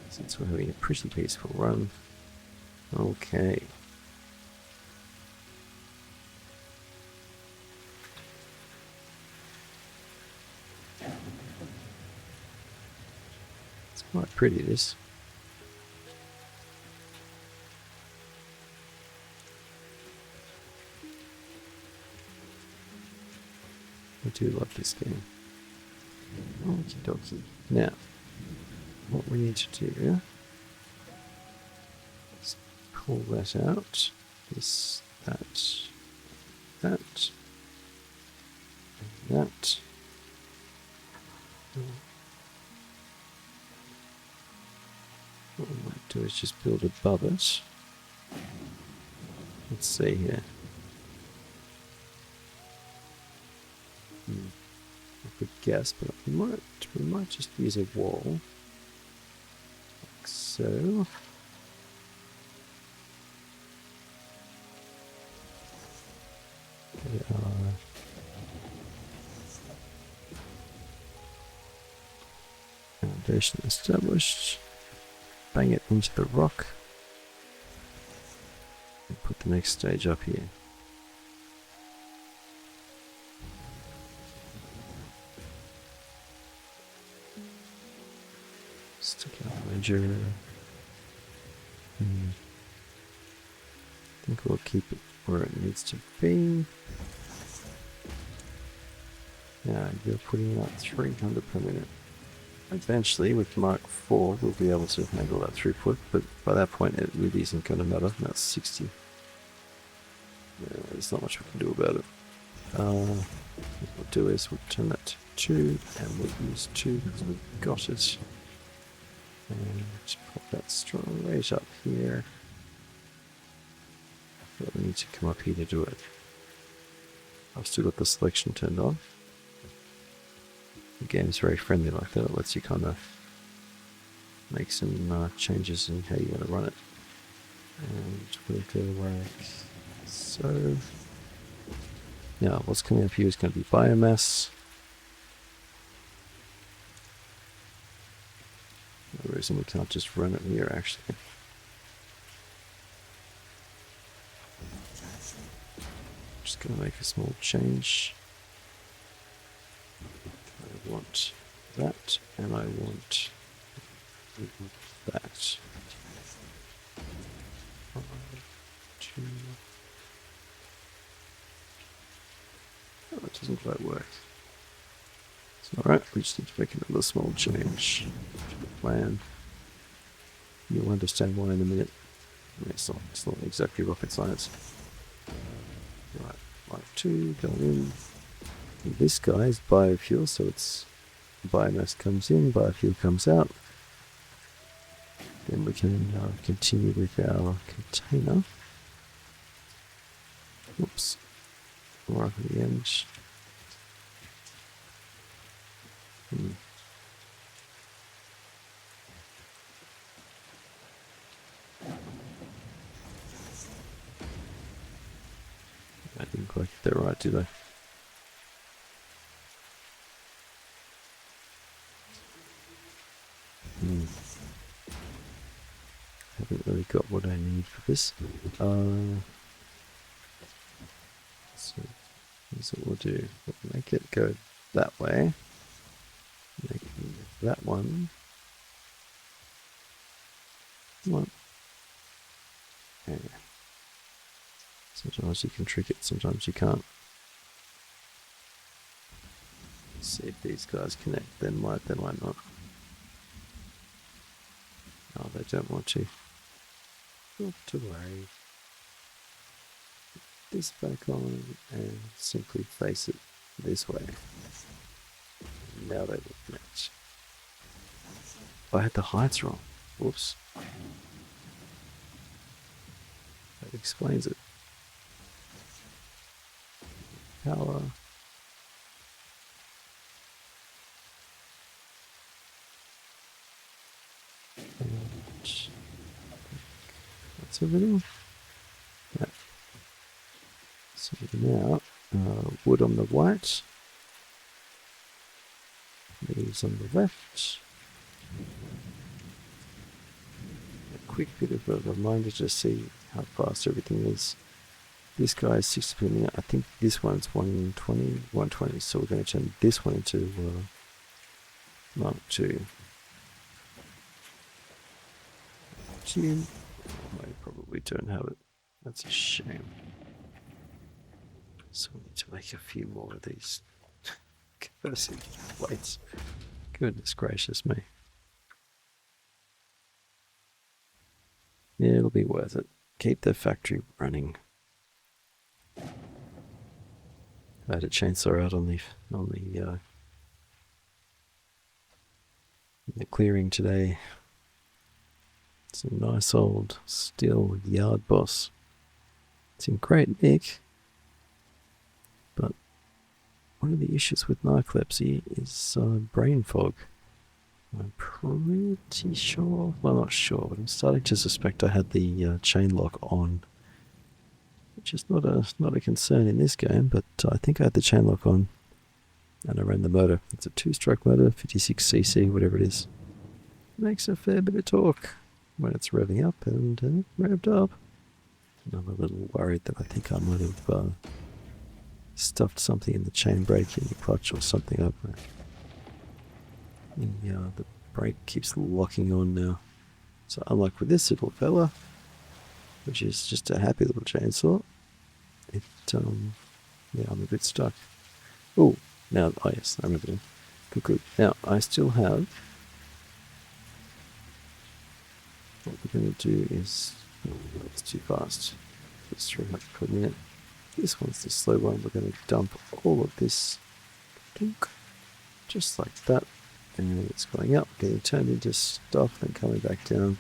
Since we're having a pretty peaceful run. Okay. It's quite pretty, this. I do love this game. Okie dokie. Now, what we need to do is pull that out. This, that, that, and that. What we might do is just build above it. Let's see here. I could guess, but we might just use a wall. Like so. There are foundation established. Bang it into the rock. And put the next stage up here. Stick out the ledger. I think we'll keep it where it needs to be. Yeah, you're putting out 300 per minute. Eventually, with Mark IV, we'll be able to handle that throughput, but by that point, it really isn't going to matter. That's 60. Yeah, there's not much we can do about it. What we'll do is we'll turn that to 2, and we'll use 2 because we've got it. And just put that straight up here. But we need to come up here to do it. I've still got the selection turned on. The game is very friendly like that. It lets you kind of make some changes in how you want to run it. And we'll go like so. Now, what's coming up here is going to be biomass. No reason we can't just run it here, actually. Just going to make a small change. I want that, and I want that. 1, 2. Oh, it doesn't quite work. It's alright, we just need to make another small change to the plan. You'll understand why in a minute. I mean, it's not exactly rocket science. Right, like 2 going in. And this guy is biofuel, so it's biomass comes in, biofuel comes out. Then we can continue with our container. Oops. Right at the end. I didn't quite get that right, did I? Haven't really got what I need for this. So here's what we'll do. We'll make it go that way. Make that one. One. Yeah. Sometimes you can trick it, sometimes you can't. Let's see if these guys connect. They might not. Oh, they don't want to. Not to worry. Put this back on and simply face it this way. Now they will connect. I had the heights wrong. Whoops. That explains it. Power. That's everything. Yeah. So now, wood on the right, leaves on the left. A quick bit of a reminder to see how fast everything is. This guy is 60 per minute. I think this one's 120, so we're going to turn this one into Mark 2. I probably don't have it. That's a shame. So we need to make a few more of these cursed plates. Goodness gracious me. Yeah, it'll be worth it. Keep the factory running. I had a chainsaw out on the clearing today. It's a nice old steel yard boss. It's in great nick, but one of the issues with narcolepsy is brain fog. I'm pretty sure, well, not sure, but I'm starting to suspect I had the chain lock on, which is not a concern in this game, but I think I had the chain lock on and I ran the motor. It's a 2-stroke motor, 56cc, whatever it is. Makes a fair bit of torque when it's revving up and revved up. And I'm a little worried that I think I might have stuffed something in the chain brake in the clutch or something up there. The brake keeps locking on now. So unlike with this little fella, which is just a happy little chainsaw, yeah, I'm a bit stuck. Oh, now, oh yes, I remember now. Good. Now, I still have, what we're going to do is, it's too fast. It's 300 per minute. This one's the slow one. We're going to dump all of this, just like that. And it's going up, getting turned into stuff, and coming back down.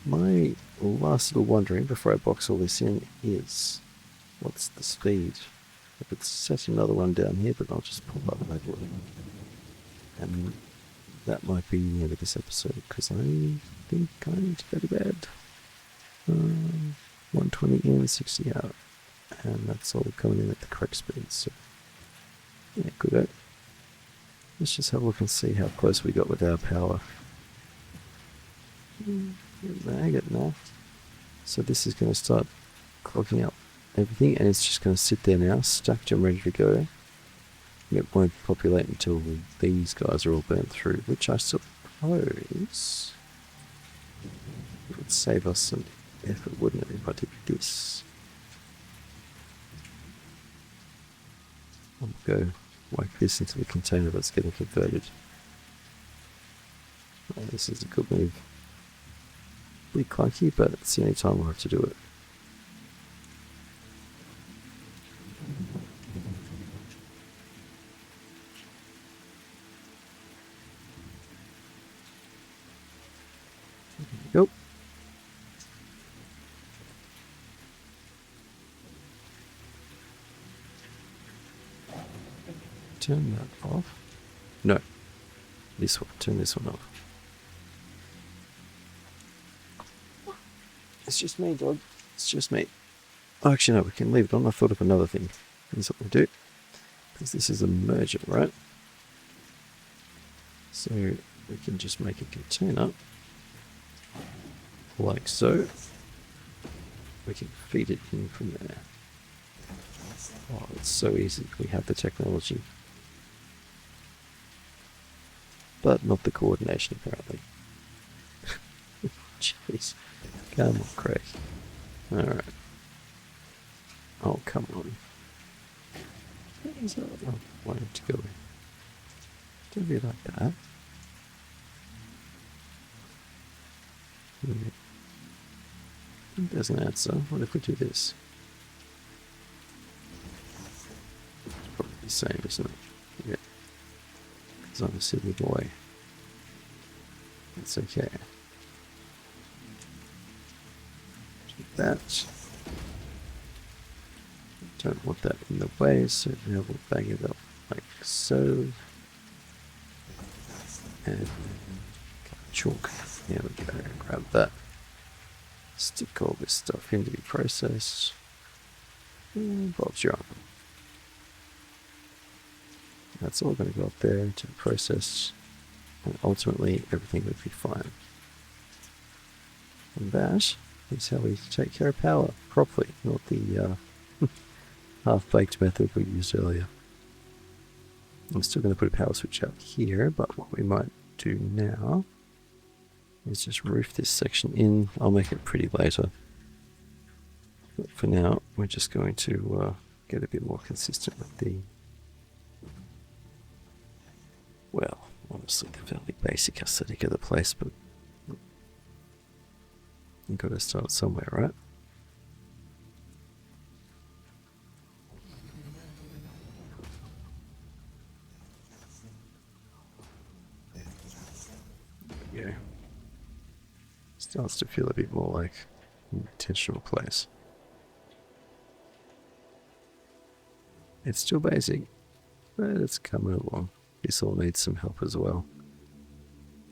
My last little wondering before I box all this in is, what's the speed? I could set another one down here, but I'll just pull up that one. And that might be the end of this episode, because I think I need to go to bed. 120 in, 60 out. And that's all coming in at the correct speed, so yeah, good. Let's just have a look and see how close we got with our power. Maggot now. So this is going to start clogging up everything, and it's just going to sit there now, stacked and ready to go. It won't populate until these guys are all burnt through, which I suppose would save us some effort, wouldn't it, if I did this? I'll go whack this into the container that's getting converted. Oh, this is a good move. Pretty clunky, but it's the only time we'll have to do it. There we go. Turn that off. No. This one. Turn this one off. It's just me, dog. It's just me. Oh, actually, no, we can leave it on. I thought of another thing. Here's what we do. Because this is a merger, right? So we can just make a container. Like so. We can feed it in from there. Oh, it's so easy. We have the technology. But not the coordination, apparently. Jeez. Come on, Craig. Alright. Oh, come on. What is that? Oh, why don't you go in? Don't be like that. It doesn't answer. What if we do this? It's probably the same, isn't it? Yeah. Because I'm a silly boy. That's okay. That. Don't want that in the way, so now we'll bang it up like so. And chalk. There we go. Grab that. Stick all this stuff in to be processed. And Bob's your uncle. That's all going to go up there to be processed. And ultimately, everything will be fine. And that is how we take care of power properly, not the half-baked method we used earlier. I'm still going to put a power switch out here, but what we might do now is just roof this section in. I'll make it pretty later. But for now, we're just going to get a bit more consistent with the, well, honestly, the fairly basic aesthetic of the place, but you've got to start somewhere, right? Yeah. Starts to feel a bit more like an intentional place. It's still basic, but it's coming along. This all needs some help as well.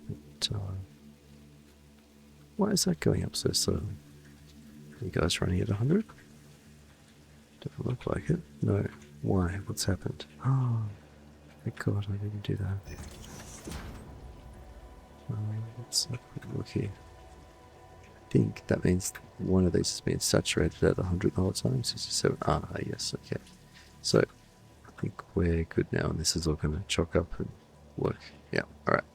But, why is that going up so slowly? Are you guys running at 100? Doesn't look like it. No. Why? What's happened? Oh, thank God I didn't do that. Let's have a quick look here. I think that means one of these has been saturated at 100 the whole time. 67. Ah, yes, okay. So, I think we're good now, and this is all going to chalk up and work. Yeah, alright.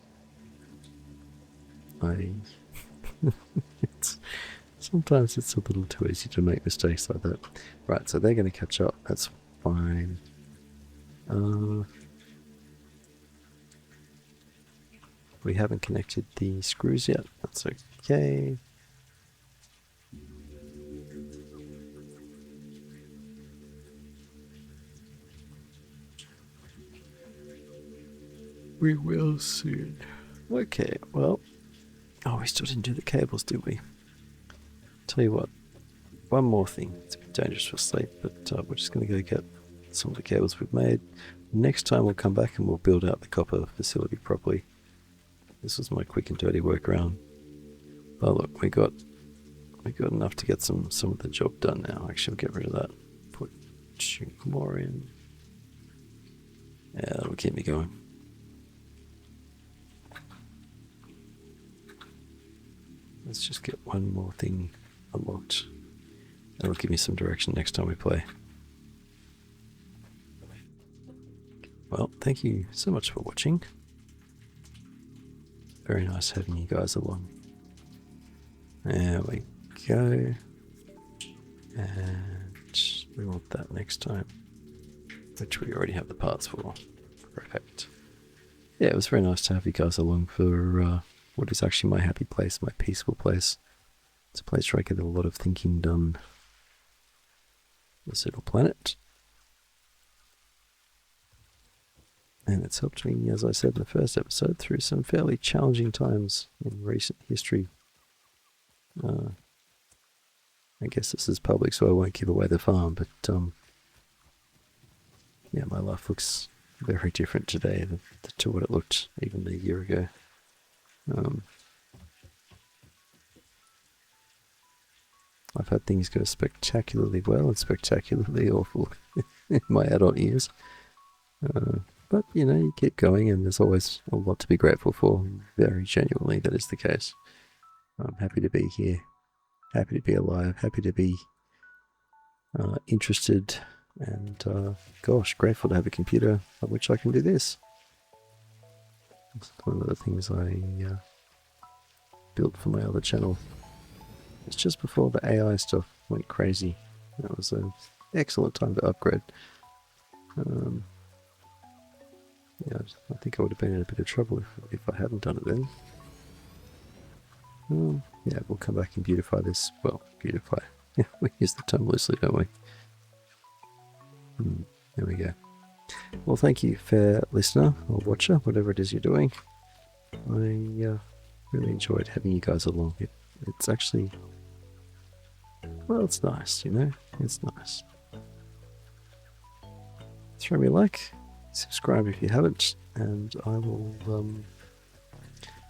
Sometimes it's a little too easy to make mistakes like that. Right, so they're going to catch up. That's fine. We haven't connected the screws yet. That's okay. We will soon. Okay, well. Oh, we still didn't do the cables, did we? Tell you what, one more thing. It's a bit dangerous for sleep, but we're just going to go get some of the cables we've made. Next time we'll come back and we'll build out the copper facility properly. This was my quick and dirty workaround. But look, we got enough to get some of the job done now. Actually, we'll get rid of that. Put more in. Yeah, that'll keep me going. Let's just get one more thing unlocked. That'll give me some direction next time we play. Well, thank you so much for watching. Very nice having you guys along. There we go. And we want that next time, which we already have the parts for. Perfect. Yeah, it was very nice to have you guys along for what is actually my happy place, my peaceful place. It's a place where I get a lot of thinking done. This little planet. And it's helped me, as I said in the first episode, through some fairly challenging times in recent history. I guess this is public, so I won't give away the farm, but yeah, my life looks very different today to what it looked even a year ago. I've had things go spectacularly well and spectacularly awful in my adult years. But, you know, you keep going and there's always a lot to be grateful for. Very genuinely, that is the case. I'm happy to be here. Happy to be alive. Happy to be interested. And, gosh, grateful to have a computer on which I can do this. It's one of the things I built for my other channel. It's just before the AI stuff went crazy. That was an excellent time to upgrade. Yeah, I think I would have been in a bit of trouble if I hadn't done it then. Yeah, we'll come back and beautify this. Well, beautify. Yeah, we use the term loosely, don't we? There we go. Well, thank you, fair listener or watcher, whatever it is you're doing. I really enjoyed having you guys along. It's actually, well, it's nice, you know? It's nice. Throw me a like. Subscribe if you haven't, and I will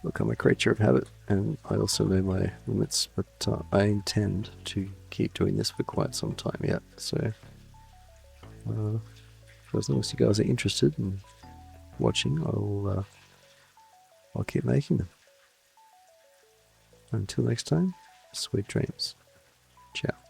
look, I'm a creature of habit, and I also know my limits, but I intend to keep doing this for quite some time yet, so for as long as you guys are interested in watching, I'll keep making them. Until next time, sweet dreams. Ciao.